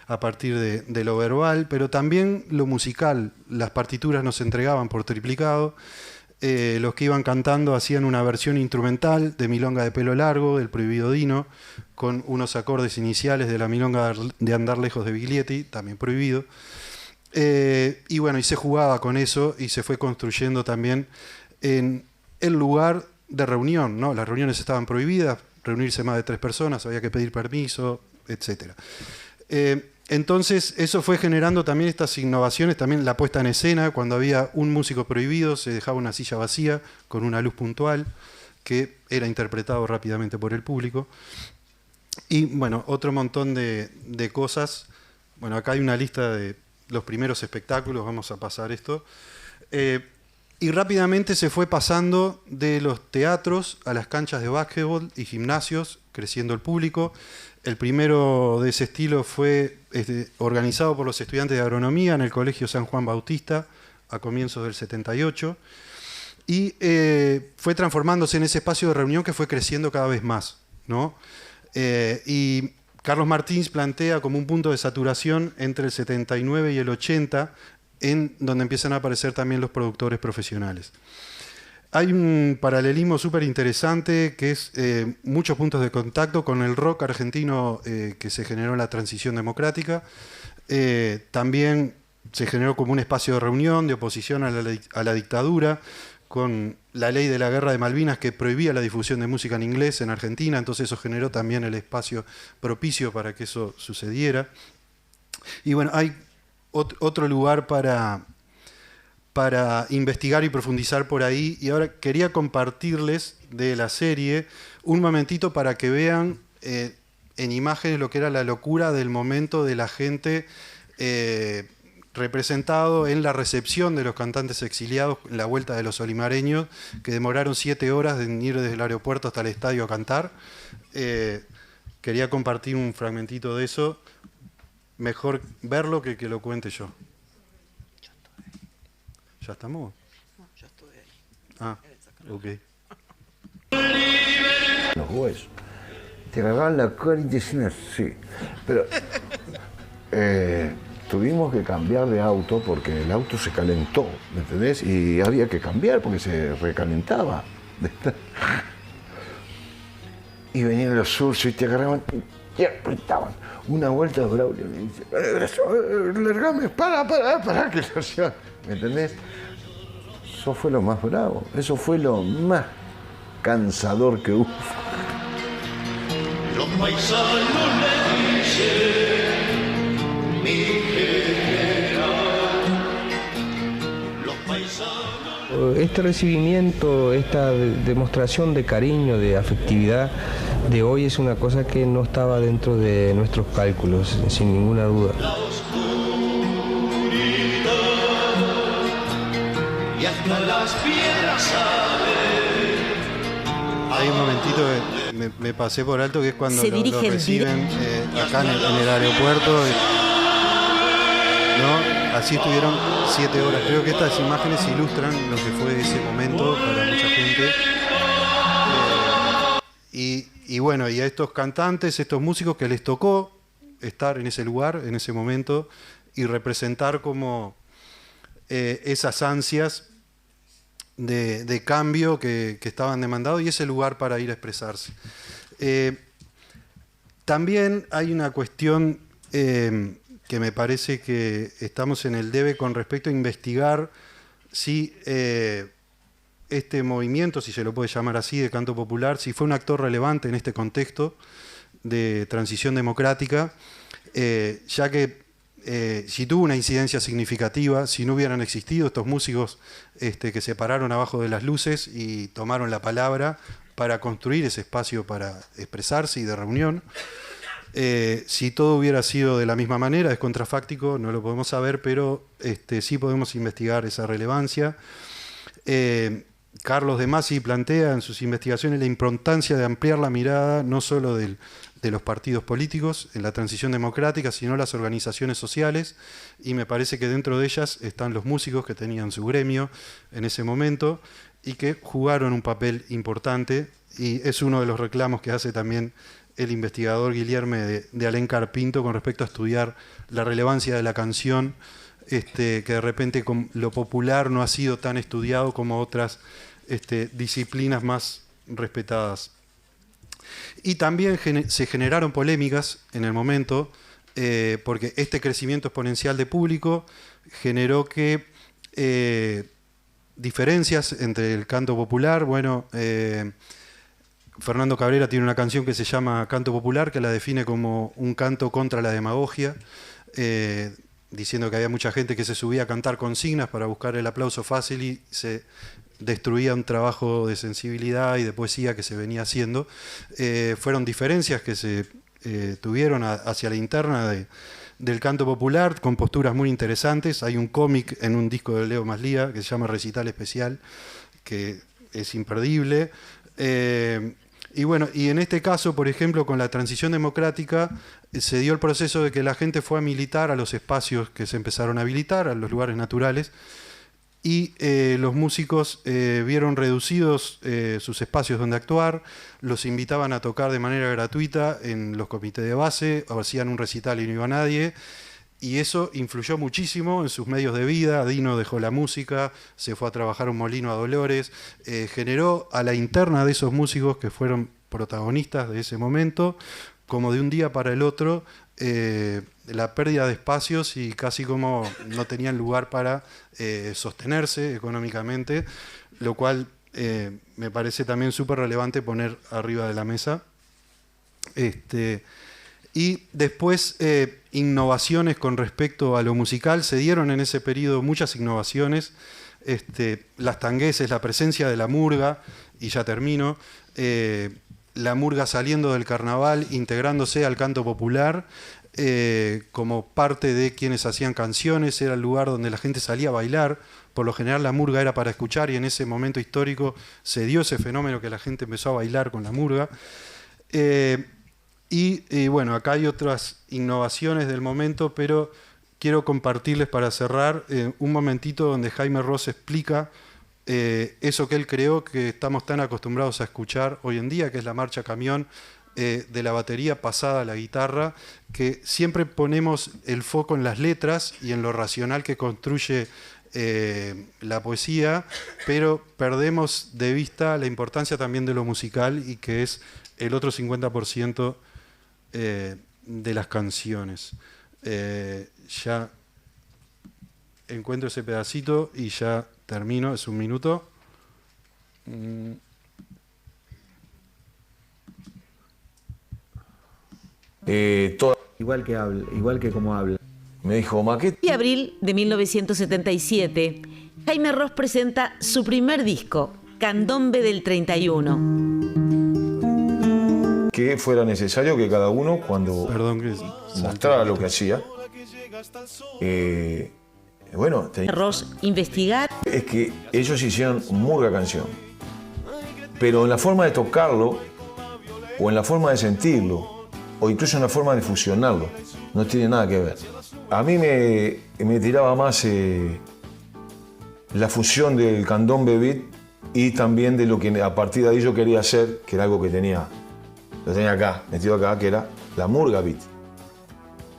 a partir de lo verbal, pero también lo musical. Las partituras nos entregaban por triplicado. Los que iban cantando hacían una versión instrumental de Milonga de Pelo Largo, del Prohibido Dino, con unos acordes iniciales de la Milonga de Andar Lejos de Biglietti, también prohibido. Y bueno, y se jugaba con eso y se fue construyendo también en el lugar de reunión, ¿no? Las reuniones estaban prohibidas, reunirse más de 3 personas, había que pedir permiso, etc. Entonces eso fue generando también estas innovaciones, también la puesta en escena, cuando había un músico prohibido se dejaba una silla vacía con una luz puntual que era interpretado rápidamente por el público. Y bueno, otro montón de cosas. Bueno, acá hay una lista de los primeros espectáculos, vamos a pasar esto. Y rápidamente se fue pasando de los teatros a las canchas de básquetbol y gimnasios, creciendo el público. El primero de ese estilo fue organizado por los estudiantes de agronomía en el Colegio San Juan Bautista a comienzos del 78. Y fue transformándose en ese espacio de reunión que fue creciendo cada vez más, ¿no? Y Carlos Martins plantea como un punto de saturación entre el 79 y el 80, en donde empiezan a aparecer también los productores profesionales. Hay un paralelismo súper interesante que es muchos puntos de contacto con el rock argentino que se generó en la transición democrática. También se generó como un espacio de reunión, de oposición a la dictadura, con la ley de la guerra de Malvinas que prohibía la difusión de música en inglés en Argentina, entonces eso generó también el espacio propicio para que eso sucediera. Y bueno, hay otro lugar para investigar y profundizar por ahí, y ahora quería compartirles de la serie un momentito para que vean en imágenes lo que era la locura del momento de la gente representado en la recepción de los cantantes exiliados en la vuelta de los olimareños, que demoraron 7 horas en ir desde el aeropuerto hasta el estadio a cantar. Quería compartir un fragmentito de eso, mejor verlo que lo cuente yo. ¿Ya estamos? No, ya estoy ahí. Ah, ok. Los huesos. Te agarraban la cara y te decían así. Pero tuvimos que cambiar de auto porque el auto se calentó, ¿me entendés? Y había que cambiar porque se recalentaba. Y venían los sursos y te agarraban y apretaban. Una vuelta de Braulio me dice, largame, para que lo hacía. ¿Me entendés? Eso fue lo más bravo, eso fue lo más cansador que hubo. Los paisanos le dicen, mi general. Los paisanos. Este recibimiento, esta demostración de cariño, de afectividad de hoy es una cosa que no estaba dentro de nuestros cálculos, sin ninguna duda. Y hasta las piedras saben. Hay un momentito que me pasé por alto, que es cuando Se lo dirigen reciben acá en el aeropuerto. ¿No? Así estuvieron 7 horas. Creo que estas imágenes ilustran lo que fue ese momento para mucha gente. Y bueno, y a estos cantantes, estos músicos que les tocó estar en ese lugar, en ese momento, y representar como esas ansias de cambio que estaban demandados y ese lugar para ir a expresarse. También hay una cuestión que me parece que estamos en el debe con respecto a investigar si este movimiento, si se lo puede llamar así, de canto popular, si fue un actor relevante en este contexto de transición democrática, ya que si tuvo una incidencia significativa, si no hubieran existido estos músicos que se pararon abajo de las luces y tomaron la palabra para construir ese espacio para expresarse y de reunión. Si todo hubiera sido de la misma manera, es contrafáctico, no lo podemos saber, pero sí podemos investigar esa relevancia. Carlos de Masi plantea en sus investigaciones la importancia de ampliar la mirada no solo de los partidos políticos en la transición democrática, sino las organizaciones sociales, y me parece que dentro de ellas están los músicos que tenían su gremio en ese momento y que jugaron un papel importante, y es uno de los reclamos que hace también el investigador Guillerme de Alencar Pinto con respecto a estudiar la relevancia de la canción, que de repente con lo popular no ha sido tan estudiado como otras disciplinas más respetadas. Y también se generaron polémicas en el momento, porque este crecimiento exponencial de público generó que diferencias entre el canto popular, bueno, Fernando Cabrera tiene una canción que se llama Canto Popular, que la define como un canto contra la demagogia, diciendo que había mucha gente que se subía a cantar consignas para buscar el aplauso fácil y se destruía un trabajo de sensibilidad y de poesía que se venía haciendo. Fueron diferencias que se tuvieron hacia la interna del canto popular, con posturas muy interesantes. Hay un cómic en un disco de Leo Maslía que se llama Recital Especial, que es imperdible. Y bueno, y en este caso, por ejemplo, con la transición democrática, se dio el proceso de que la gente fue a militar a los espacios que se empezaron a habilitar, a los lugares naturales, y los músicos vieron reducidos sus espacios donde actuar, los invitaban a tocar de manera gratuita en los comités de base, o hacían un recital y no iba nadie, y eso influyó muchísimo en sus medios de vida. Dino dejó la música, se fue a trabajar a un molino a Dolores, generó a la interna de esos músicos que fueron protagonistas de ese momento, como de un día para el otro, la pérdida de espacios y casi como no tenían lugar para sostenerse económicamente, lo cual me parece también súper relevante poner arriba de la mesa. Y después innovaciones con respecto a lo musical. Se dieron en ese periodo muchas innovaciones. Las tangueses, la presencia de la murga, y ya termino, la murga saliendo del carnaval, integrándose al canto popular, como parte de quienes hacían canciones. Era el lugar donde la gente salía a bailar. Por lo general la murga era para escuchar, y en ese momento histórico se dio ese fenómeno que la gente empezó a bailar con la murga. Y bueno, acá hay otras innovaciones del momento, pero quiero compartirles para cerrar un momentito donde Jaime Ross explica eso que él creó, que estamos tan acostumbrados a escuchar hoy en día, que es la marcha camión, de la batería pasada a la guitarra, que siempre ponemos el foco en las letras y en lo racional que construye la poesía, pero perdemos de vista la importancia también de lo musical, y que es el otro 50% de las canciones. Ya encuentro ese pedacito y ya termino, es un minuto. Igual que como habla. Me dijo, Maquet. En abril de 1977, Jaime Ross presenta su primer disco, Candombe del 31. Que fuera necesario que cada uno, cuando mostrara lo que hacía, bueno, Ross investigar. Es que ellos hicieron murga canción, pero en la forma de tocarlo, o en la forma de sentirlo, o incluso en la forma de fusionarlo, no tiene nada que ver. A mí me tiraba más la fusión del candombe beat, y también de lo que a partir de ahí yo quería hacer, que era algo que lo tenía acá, metido acá, que era la murga beat.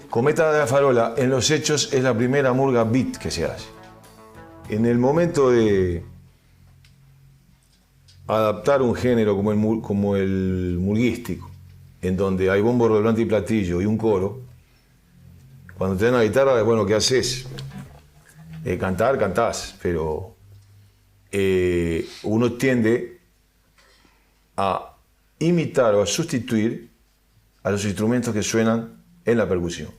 Cometa de la Farola, en los hechos, es la primera murga beat que se hace. En el momento de adaptar un género como el murguístico, en donde hay bombo, redoblante y platillo y un coro, cuando te dan la guitarra, bueno, ¿qué haces? Cantar, cantás, pero uno tiende a imitar o a sustituir a los instrumentos que suenan en la percusión.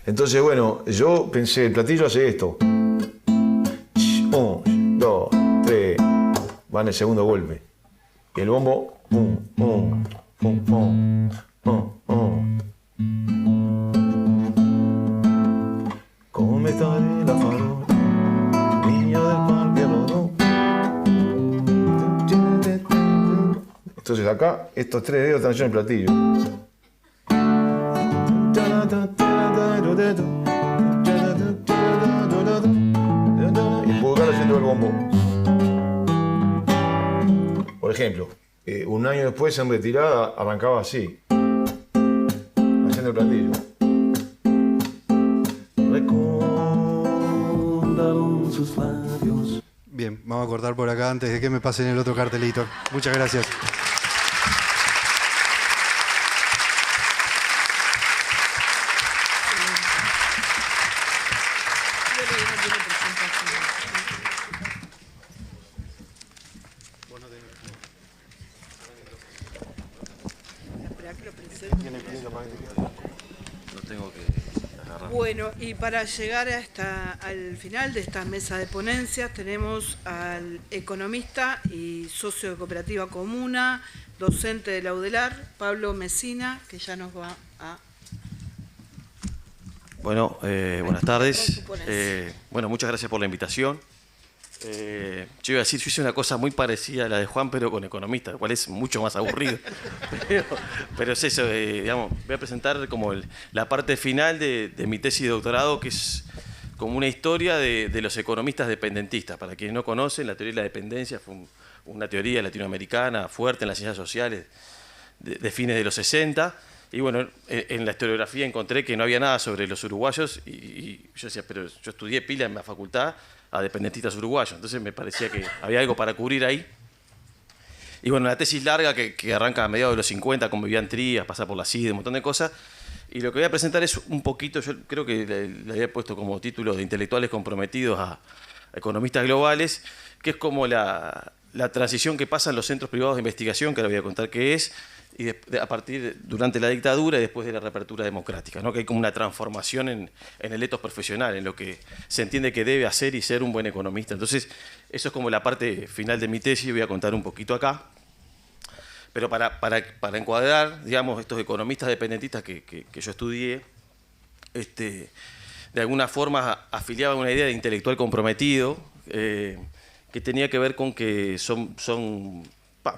Entonces, bueno, yo pensé, el platillo hace esto. 1, 2, 3, va en el segundo golpe. Y el bombo, Cometa de la Farola, niño del Parque Rodó. Entonces acá, estos 3 dedos están llenos de platillo. Y el pulgar haciendo el bombo. Por ejemplo, un año después, en retirada, arrancaba así, haciendo el platillo. Bien, vamos a cortar por acá antes de que me pasen el otro cartelito. Muchas gracias. Bueno, presentación. Esperá que lo presente. No tengo que agarrar. Bueno, y para llegar al final de esta mesa de ponencias tenemos al economista y socio de Cooperativa Comuna, docente de la UDELAR, Pablo Mesina, que ya nos va a... Bueno, buenas tardes. Con su ponencia. Bueno, muchas gracias por la invitación. Yo iba a decir, yo hice una cosa muy parecida a la de Juan, pero con economista, lo cual es mucho más aburrido. pero es eso, digamos, voy a presentar como la parte final de mi tesis de doctorado, que es como una historia de los economistas dependentistas. Para quienes no conocen, la teoría de la dependencia fue una teoría latinoamericana fuerte en las ciencias sociales de fines de los 60. Y bueno, en la historiografía encontré que no había nada sobre los uruguayos y yo decía, pero yo estudié pila en la facultad a dependentistas uruguayos, entonces me parecía que había algo para cubrir ahí. Y bueno, una tesis larga que arranca a mediados de los 50 con Vivian Trías, pasa por la CIDE, un montón de cosas. Y lo que voy a presentar es un poquito, yo creo que le había puesto como título de intelectuales comprometidos a economistas globales, que es como la transición que pasa en los centros privados de investigación, que ahora voy a contar qué es, y durante la dictadura y después de la reapertura democrática, ¿no? Que hay como una transformación en el etos profesional, en lo que se entiende que debe hacer y ser un buen economista. Entonces, eso es como la parte final de mi tesis, voy a contar un poquito acá. Pero para encuadrar, digamos, estos economistas dependentistas que yo estudié, de alguna forma afiliaban una idea de intelectual comprometido, que tenía que ver con que son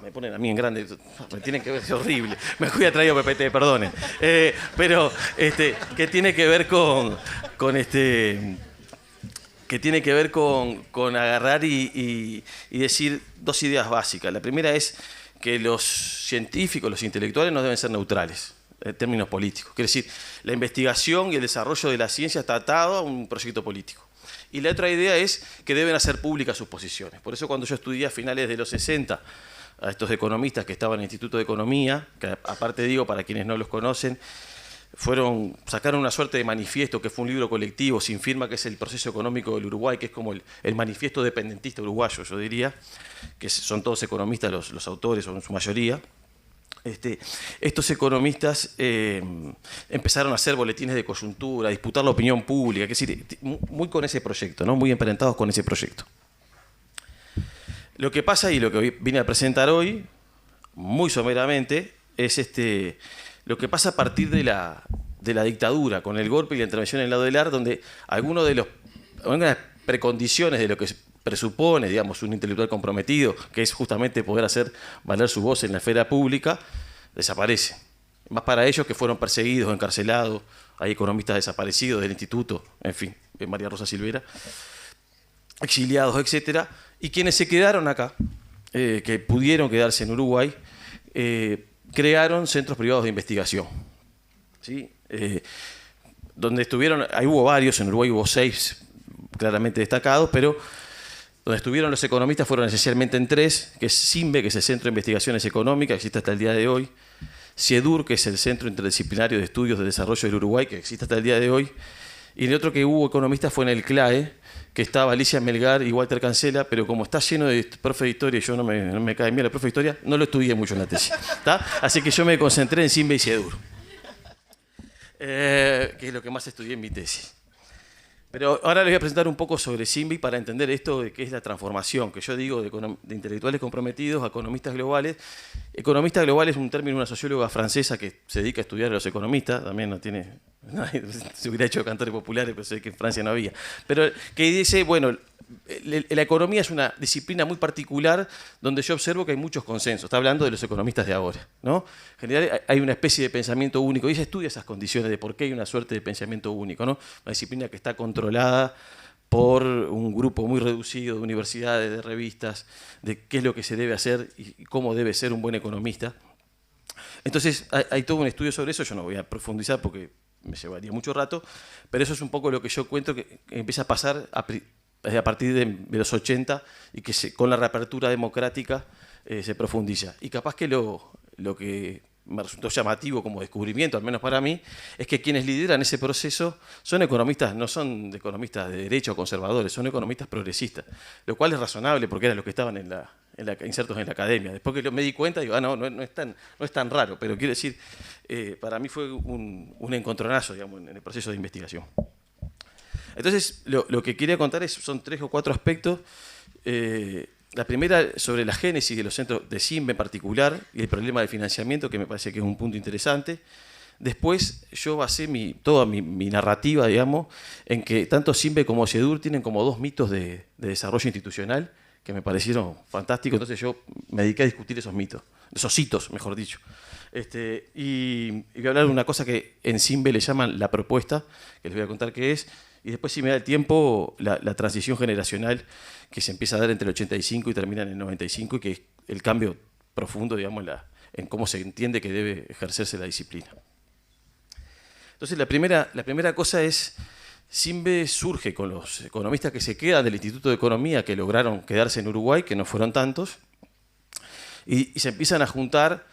me ponen a mí en grande, me tienen que ver, es horrible, me fui a traer PPT, perdonen. Pero que tiene que ver que tiene que ver con agarrar y decir dos ideas básicas. La primera es que los científicos, los intelectuales no deben ser neutrales en términos políticos. Quiere decir, la investigación y el desarrollo de la ciencia está atado a un proyecto político. Y la otra idea es que deben hacer públicas sus posiciones. Por eso cuando yo estudié a finales de los 60 a estos economistas que estaban en el Instituto de Economía, que aparte digo, para quienes no los conocen, sacaron una suerte de manifiesto, que fue un libro colectivo sin firma, que es el proceso económico del Uruguay, que es como el manifiesto dependentista uruguayo, yo diría, que son todos economistas los autores, o en su mayoría. Estos economistas empezaron a hacer boletines de coyuntura, a disputar la opinión pública, es decir, muy con ese proyecto, ¿no? Muy emparentados con ese proyecto. Lo que pasa y lo que vine a presentar hoy, muy someramente, es lo que pasa a partir de la dictadura, con el golpe y la intervención en la UDELAR, donde algunas precondiciones de lo que presupone, digamos, un intelectual comprometido, que es justamente poder hacer valer su voz en la esfera pública, desaparece. Más para ellos que fueron perseguidos, encarcelados, hay economistas desaparecidos del instituto, en fin, María Rosa Silvera, exiliados, etcétera, y quienes se quedaron acá, que pudieron quedarse en Uruguay, crearon centros privados de investigación, ¿sí? Donde estuvieron, ahí hubo varios, en Uruguay hubo 6 claramente destacados, pero donde estuvieron los economistas fueron esencialmente en 3, que es CIMBE, que es el Centro de Investigaciones Económicas, que existe hasta el día de hoy, CIEDUR, que es el Centro Interdisciplinario de Estudios de Desarrollo del Uruguay, que existe hasta el día de hoy, y el otro que hubo economistas fue en el CLAE, que estaba Alicia Melgar y Walter Cancela, pero como está lleno de profe de historia y yo no me cae bien la profe de historia, no lo estudié mucho en la tesis, ¿tá? Así que yo me concentré en CIMBE y CIEDUR, que es lo que más estudié en mi tesis. Pero ahora les voy a presentar un poco sobre CIMBE para entender esto de qué es la transformación, que yo digo de intelectuales comprometidos a economistas globales. Economista global es un término de una socióloga francesa que se dedica a estudiar a los economistas, también no tiene... se hubiera hecho cantores populares, pero sé que en Francia no había. Pero que dice, bueno, la economía es una disciplina muy particular donde yo observo que hay muchos consensos. Está hablando de los economistas de ahora, ¿no? En general hay una especie de pensamiento único y ella estudia esas condiciones de por qué hay una suerte de pensamiento único, ¿no? Una disciplina que está controlada por un grupo muy reducido de universidades, de revistas, de qué es lo que se debe hacer y cómo debe ser un buen economista. Entonces hay todo un estudio sobre eso, yo no voy a profundizar porque me llevaría mucho rato, pero eso es un poco lo que yo cuento que empieza a pasar a partir de los 80 y que con la reapertura democrática se profundiza. Y capaz que lo que me resultó llamativo como descubrimiento, al menos para mí, es que quienes lideran ese proceso son economistas, no son economistas de derecha o conservadores, son economistas progresistas, lo cual es razonable porque eran los que estaban insertos en la academia. Después que me di cuenta, digo, no es tan raro, pero quiero decir, para mí fue un encontronazo, digamos, en el proceso de investigación. Entonces, lo que quería contar son 3 o 4 aspectos. La primera sobre la génesis de los centros de SIMBE en particular y el problema del financiamiento, que me parece que es un punto interesante. Después yo basé toda mi narrativa, digamos, en que tanto SIMBE como SEDUR tienen como 2 mitos de desarrollo institucional que me parecieron fantásticos. Entonces yo me dediqué a discutir esos mitos, esos hitos, mejor dicho. Y voy a hablar de una cosa que en SIMBE le llaman la propuesta, que les voy a contar qué es. Y después, si me da el tiempo, la transición generacional que se empieza a dar entre el 85 y termina en el 95, y que es el cambio profundo, digamos, en cómo se entiende que debe ejercerse la disciplina. Entonces, la primera cosa es, SIMBE surge con los economistas que se quedan del Instituto de Economía, que lograron quedarse en Uruguay, que no fueron tantos, y se empiezan a juntar,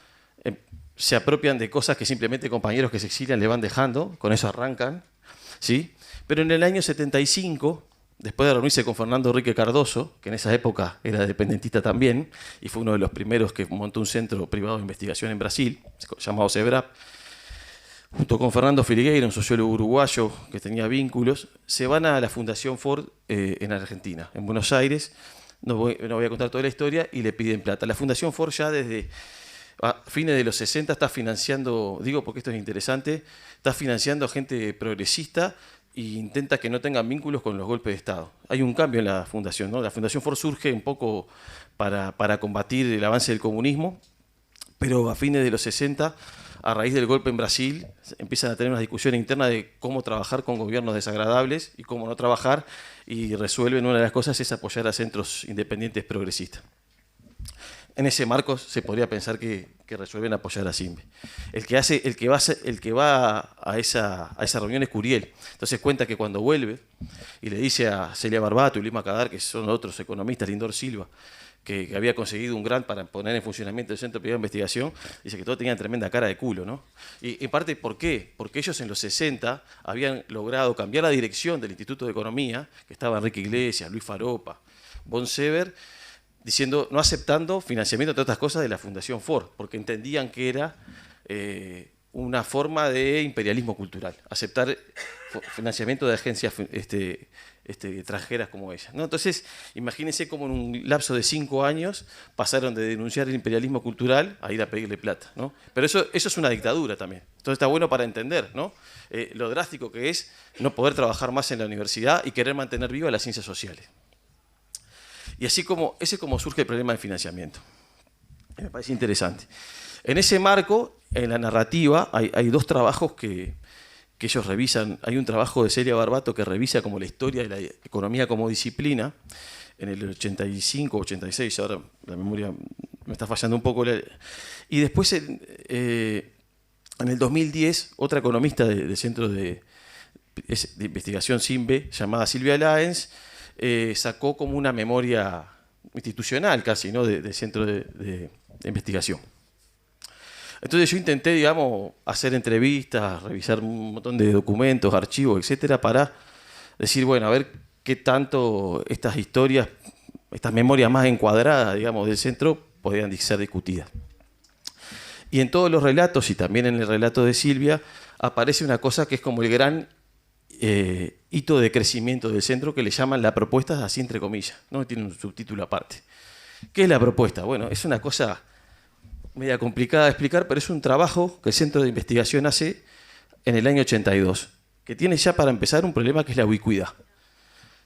se apropian de cosas que simplemente compañeros que se exilian le van dejando, con eso arrancan, ¿sí? Pero en el año 75, después de reunirse con Fernando Henrique Cardoso, que en esa época era dependentista también, y fue uno de los primeros que montó un centro privado de investigación en Brasil, llamado CEBRAP, junto con Fernando Filigueira, un sociólogo uruguayo que tenía vínculos, se van a la Fundación Ford en Argentina, en Buenos Aires. No voy a contar toda la historia, y le piden plata. La Fundación Ford ya desde fines de los 60 está financiando, digo porque esto es interesante, está financiando a gente progresista e intenta que no tengan vínculos con los golpes de Estado. Hay un cambio en la fundación, ¿no? La Fundación Ford surge un poco para combatir el avance del comunismo, pero a fines de los 60, a raíz del golpe en Brasil, empiezan a tener una discusión interna de cómo trabajar con gobiernos desagradables y cómo no trabajar, y resuelven una de las cosas es apoyar a centros independientes progresistas. En ese marco se podría pensar que resuelven apoyar a SIMBE. El que va a esa reunión es Curiel. Entonces cuenta que cuando vuelve y le dice a Celia Barbato y Luis Macadar, que son otros economistas, Lindor Silva, que había conseguido un grant para poner en funcionamiento el Centro Privado de Investigación, dice que todos tenían tremenda cara de culo, ¿no? Y en parte, ¿por qué? Porque ellos en los 60 habían logrado cambiar la dirección del Instituto de Economía, que estaba Enrique Iglesias, Luis Faropa, Von Sever, diciendo, no aceptando financiamiento, entre otras cosas, de la Fundación Ford, porque entendían que era una forma de imperialismo cultural, aceptar financiamiento de agencias extranjeras como ella, ¿no? Entonces, imagínense cómo en un lapso de 5 años pasaron de denunciar el imperialismo cultural a ir a pedirle plata, ¿no? Pero eso es una dictadura también. Entonces está bueno para entender, ¿no? Lo drástico que es no poder trabajar más en la universidad y querer mantener vivas las ciencias sociales. Y ese es como surge el problema del financiamiento. Me parece interesante. En ese marco, en la narrativa, hay 2 trabajos que ellos revisan. Hay un trabajo de Celia Barbato que revisa como la historia de la economía como disciplina, en el 85, 86, ahora la memoria me está fallando un poco. Y después, en el 2010, otra economista del Centro de Investigación SIMBE, llamada Silvia Láenz, sacó como una memoria institucional casi, ¿no? de centro de investigación. Entonces yo intenté, digamos, hacer entrevistas, revisar un montón de documentos, archivos, etcétera, para decir, bueno, a ver qué tanto estas historias, estas memorias más encuadradas, digamos, del centro podían ser discutidas. Y en todos los relatos, y también en el relato de Silvia, aparece una cosa que es como el gran hito de crecimiento del centro, que le llaman la propuesta, así entre comillas, ¿no? Tiene un subtítulo aparte. ¿Qué es la propuesta? Bueno, es una cosa media complicada de explicar, pero es un trabajo que el Centro de Investigación hace en el año 82, que tiene ya para empezar un problema que es la ubicuidad.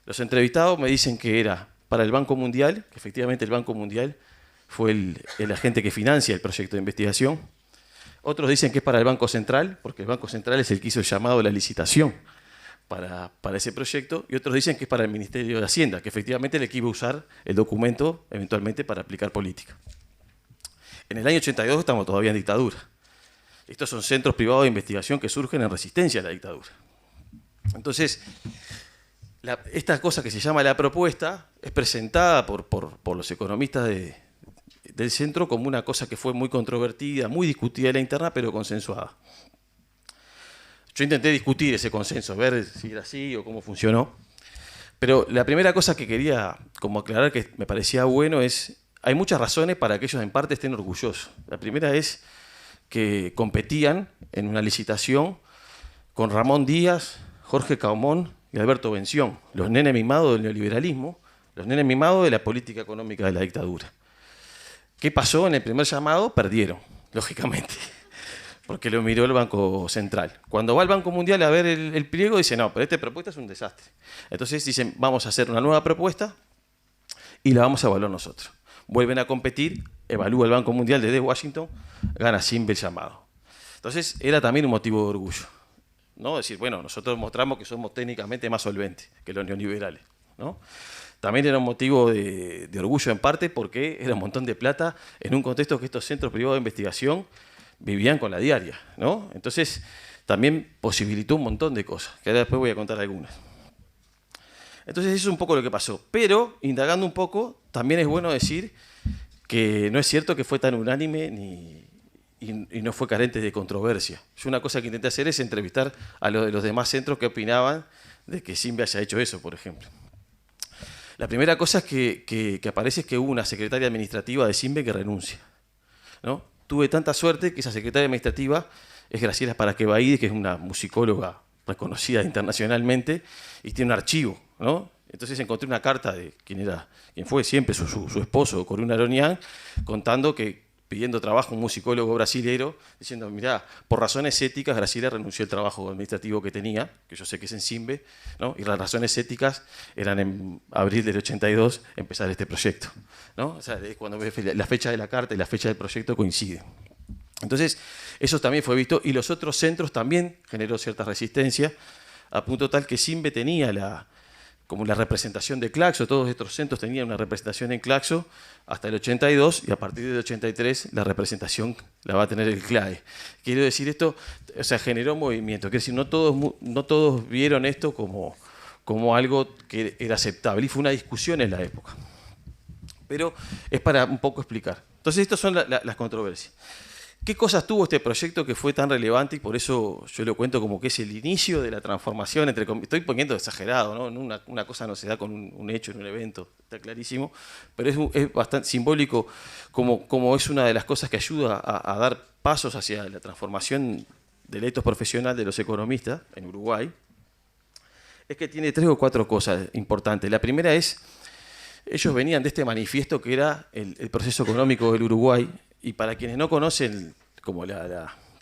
Los entrevistados me dicen que era para el Banco Mundial, que efectivamente el Banco Mundial fue el agente que financia el proyecto de investigación. Otros dicen que es para el Banco Central, porque el Banco Central es el que hizo el llamado a la licitación para ese proyecto, y otros dicen que es para el Ministerio de Hacienda, que efectivamente le iba a usar el documento eventualmente para aplicar política. En el año 82 estamos todavía en dictadura. Estos son centros privados de investigación que surgen en resistencia a la dictadura. Entonces, esta cosa que se llama la propuesta es presentada por los economistas del centro como una cosa que fue muy controvertida, muy discutida en la interna, pero consensuada. Yo intenté discutir ese consenso, ver si era así o cómo funcionó. Pero la primera cosa que quería como aclarar, que me parecía bueno, es hay muchas razones para que ellos en parte estén orgullosos. La primera es que competían en una licitación con Ramón Díaz, Jorge Caumón y Alberto Bención, los nenes mimados del neoliberalismo, los nenes mimados de la política económica de la dictadura. ¿Qué pasó en el primer llamado? Perdieron, lógicamente, porque lo miró el Banco Central. Cuando va el Banco Mundial a ver el pliego, dice, no, pero esta propuesta es un desastre. Entonces dicen, vamos a hacer una nueva propuesta y la vamos a evaluar nosotros. Vuelven a competir, evalúa el Banco Mundial desde Washington, gana Simbe el llamado. Entonces era también un motivo de orgullo, ¿no? Decir, bueno, nosotros mostramos que somos técnicamente más solventes que los neoliberales, ¿no? También era un motivo de orgullo en parte porque era un montón de plata en un contexto que estos centros privados de investigación vivían con la diaria, ¿no? Entonces también posibilitó un montón de cosas, que ahora después voy a contar algunas. Entonces eso es un poco lo que pasó. Pero, indagando un poco, también es bueno decir que no es cierto que fue tan unánime y no fue carente de controversia. Yo una cosa que intenté hacer es entrevistar a los demás centros que opinaban de que Simbe haya hecho eso, por ejemplo. La primera cosa es que aparece es que hubo una secretaria administrativa de Simbe que renuncia, ¿no? Tuve tanta suerte que esa secretaria administrativa es Graciela Paraquevaide, que es una musicóloga reconocida internacionalmente y tiene un archivo, ¿no? Entonces encontré una carta de quien fue siempre su esposo, Corina Aronian, contando que pidiendo trabajo a un musicólogo brasilero, diciendo, mirá, por razones éticas, Graciela renunció al trabajo administrativo que tenía, que yo sé que es en Simbe, ¿no? Y las razones éticas eran en abril del 82 empezar este proyecto, ¿no? O sea, cuando la fecha de la carta y la fecha del proyecto coinciden. Entonces, eso también fue visto, y los otros centros también generó cierta resistencia, a punto tal que Simbe tenía como la representación de Claxo, todos estos centros tenían una representación en Claxo hasta el 82, y a partir del 83 la representación la va a tener el CLAE. Quiero decir esto, o sea, generó movimiento, quiero decir, no todos vieron esto como algo que era aceptable, y fue una discusión en la época. Pero es para un poco explicar. Entonces, estas son las controversias. ¿Qué cosas tuvo este proyecto que fue tan relevante? Y por eso yo lo cuento como que es el inicio de la transformación. Estoy poniendo exagerado, ¿no? Una cosa no se da con un hecho en un evento, está clarísimo, pero es bastante simbólico como es una de las cosas que ayuda a dar pasos hacia la transformación del ethos profesional de los economistas en Uruguay. Es que tiene 3 o 4 cosas importantes. La primera es, ellos venían de este manifiesto que era el proceso económico del Uruguay. Y para quienes no conocen como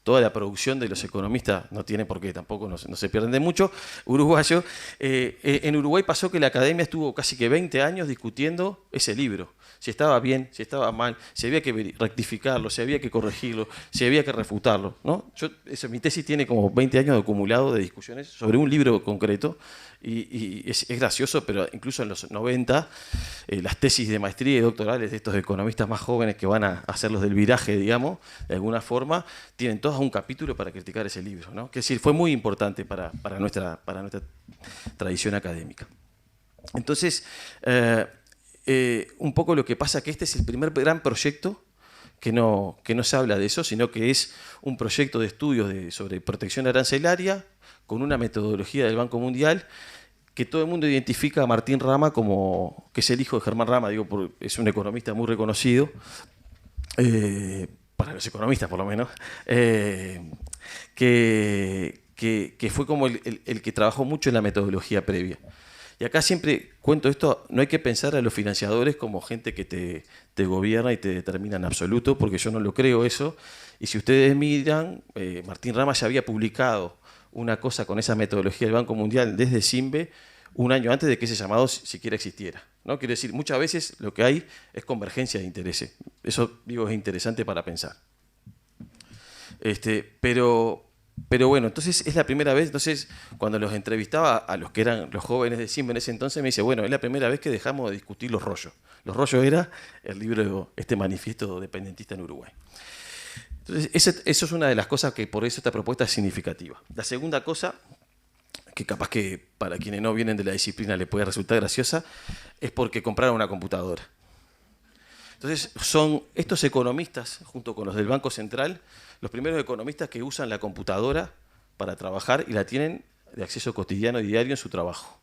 toda la producción de los economistas, no tiene por qué, tampoco no se pierden de mucho, uruguayo, en Uruguay pasó que la academia estuvo casi que 20 años discutiendo ese libro. Si estaba bien, si estaba mal, si había que rectificarlo, si había que corregirlo, si había que refutarlo, ¿no? Mi tesis tiene como 20 años de acumulado de discusiones sobre un libro concreto, y es gracioso, pero incluso en los 90, las tesis de maestría y doctorales de estos economistas más jóvenes que van a hacer los del viraje, digamos, de alguna forma, tienen todos un capítulo para criticar ese libro, ¿no? Es decir, fue muy importante para nuestra tradición académica. Entonces, un poco lo que pasa es que este es el primer gran proyecto que no se habla de eso, sino que es un proyecto de estudios sobre protección arancelaria con una metodología del Banco Mundial que todo el mundo identifica a Martín Rama como, que es el hijo de Germán Rama, es un economista muy reconocido, para los economistas por lo menos, que fue como el que trabajó mucho en la metodología previa. Y acá siempre cuento esto, no hay que pensar a los financiadores como gente que te gobierna y te determina en absoluto, porque yo no lo creo eso. Y si ustedes miran, Martín Rama ya había publicado una cosa con esa metodología del Banco Mundial desde Simbe un año antes de que ese llamado siquiera existiera, ¿no? Quiero decir, muchas veces lo que hay es convergencia de intereses. Eso, digo, es interesante para pensar. Pero bueno, entonces es la primera vez, entonces cuando los entrevistaba a los que eran los jóvenes de Simbe en ese entonces, me dice, bueno, es la primera vez que dejamos de discutir los rollos. Los rollos era el libro, manifiesto dependentista en Uruguay. Entonces, eso es una de las cosas que por eso esta propuesta es significativa. La segunda cosa, que capaz que para quienes no vienen de la disciplina le puede resultar graciosa, es porque compraron una computadora. Entonces, son estos economistas, junto con los del Banco Central, los primeros economistas que usan la computadora para trabajar y la tienen de acceso cotidiano y diario en su trabajo.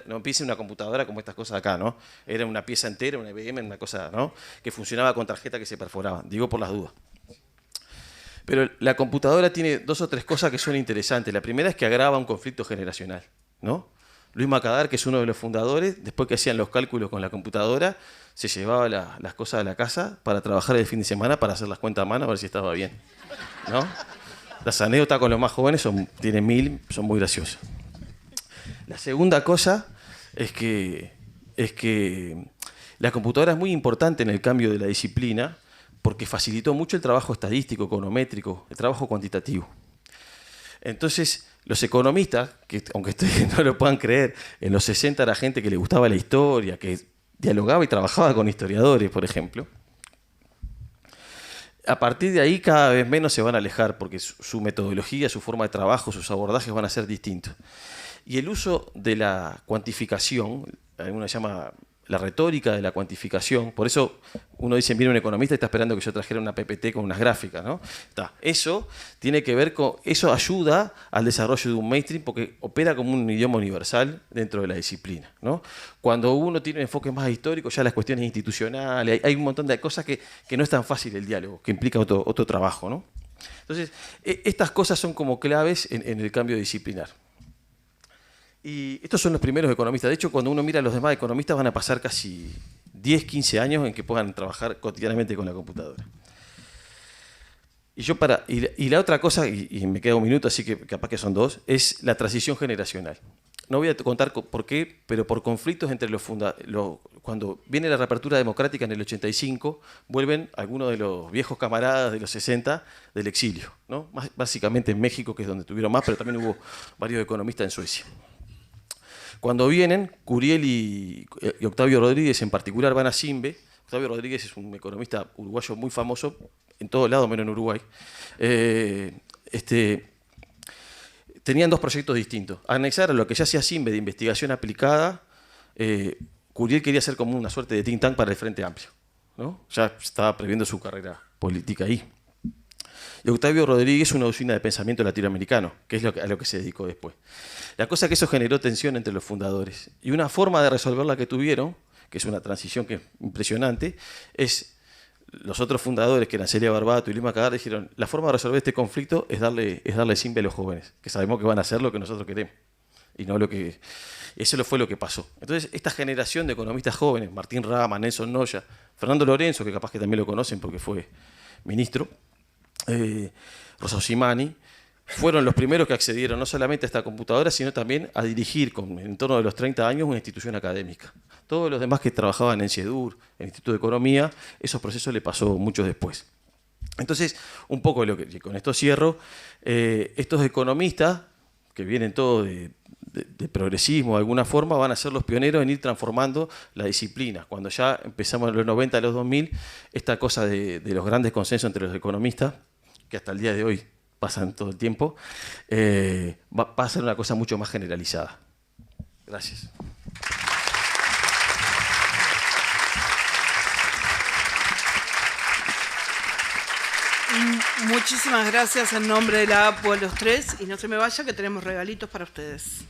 No piensen una computadora como estas cosas acá, ¿no? Era una pieza entera, una IBM, una cosa, ¿no? Que funcionaba con tarjeta que se perforaba. Digo por las dudas. Pero la computadora tiene 2 o 3 cosas que son interesantes. La primera es que agrava un conflicto generacional, ¿no? Luis Macadar, que es uno de los fundadores, después que hacían los cálculos con la computadora, se llevaba las cosas de la casa para trabajar el fin de semana, para hacer las cuentas a mano, a ver si estaba bien, ¿no? Las anécdotas con los más jóvenes tienen 1000, son muy graciosas. La segunda cosa es que la computadora es muy importante en el cambio de la disciplina porque facilitó mucho el trabajo estadístico, econométrico, el trabajo cuantitativo. Entonces, los economistas, que aunque ustedes no lo puedan creer, en los 60 era gente que le gustaba la historia, que dialogaba y trabajaba con historiadores, por ejemplo. A partir de ahí cada vez menos se van a alejar porque su metodología, su forma de trabajo, sus abordajes van a ser distintos. Y el uso de la cuantificación, alguna llama la retórica de la cuantificación, por eso uno dice, viene un economista y está esperando que yo trajera una PPT con unas gráficas, ¿no? Eso tiene que ver con, eso ayuda al desarrollo de un mainstream porque opera como un idioma universal dentro de la disciplina, ¿no? Cuando uno tiene un enfoque más histórico, ya las cuestiones institucionales, hay un montón de cosas que no es tan fácil el diálogo, que implica otro trabajo, ¿no? Entonces, estas cosas son como claves en el cambio disciplinar. Y estos son los primeros economistas. De hecho, cuando uno mira a los demás economistas van a pasar casi 10, 15 años en que puedan trabajar cotidianamente con la computadora. Y la otra cosa, y me queda un minuto, así que capaz que son 2, es la transición generacional. No voy a contar por qué, pero por conflictos entre cuando viene la reapertura democrática en el 85, vuelven algunos de los viejos camaradas de los 60 del exilio, ¿no? Básicamente en México, que es donde tuvieron más, pero también hubo varios economistas en Suecia. Cuando vienen, Curiel y Octavio Rodríguez en particular van a CIMBE. Octavio Rodríguez es un economista uruguayo muy famoso, en todos lados menos en Uruguay. Tenían 2 proyectos distintos. Anexar a lo que ya hacía CIMBE de investigación aplicada, Curiel quería hacer como una suerte de think tank para el Frente Amplio, ¿no? Ya estaba previendo su carrera política ahí. Y Octavio Rodríguez una usina de pensamiento latinoamericano, que es a lo que se dedicó después. La cosa es que eso generó tensión entre los fundadores. Y una forma de resolverla que tuvieron, que es una transición que es impresionante, es los otros fundadores, que eran Celia Barbato y Luis Macadar, dijeron, la forma de resolver este conflicto es darle CIMBE a los jóvenes, que sabemos que van a hacer lo que nosotros queremos. Y no lo que... Eso fue lo que pasó. Entonces, esta generación de economistas jóvenes, Martín Rama, Nelson Noya, Fernando Lorenzo, que capaz que también lo conocen porque fue ministro, Rosa Osimani, fueron los primeros que accedieron no solamente a esta computadora, sino también a dirigir en torno de los 30 años una institución académica. Todos los demás que trabajaban en CIEDUR, en el Instituto de Economía, esos procesos le pasó mucho después. Entonces, un poco con esto cierro, estos economistas, que vienen todos de progresismo de alguna forma, van a ser los pioneros en ir transformando la disciplina. Cuando ya empezamos en los 90 a los 2000, esta cosa de los grandes consensos entre los economistas, que hasta el día de hoy pasan todo el tiempo, va a ser una cosa mucho más generalizada. Gracias. Muchísimas gracias en nombre de la APU a los 3 y no se me vaya que tenemos regalitos para ustedes.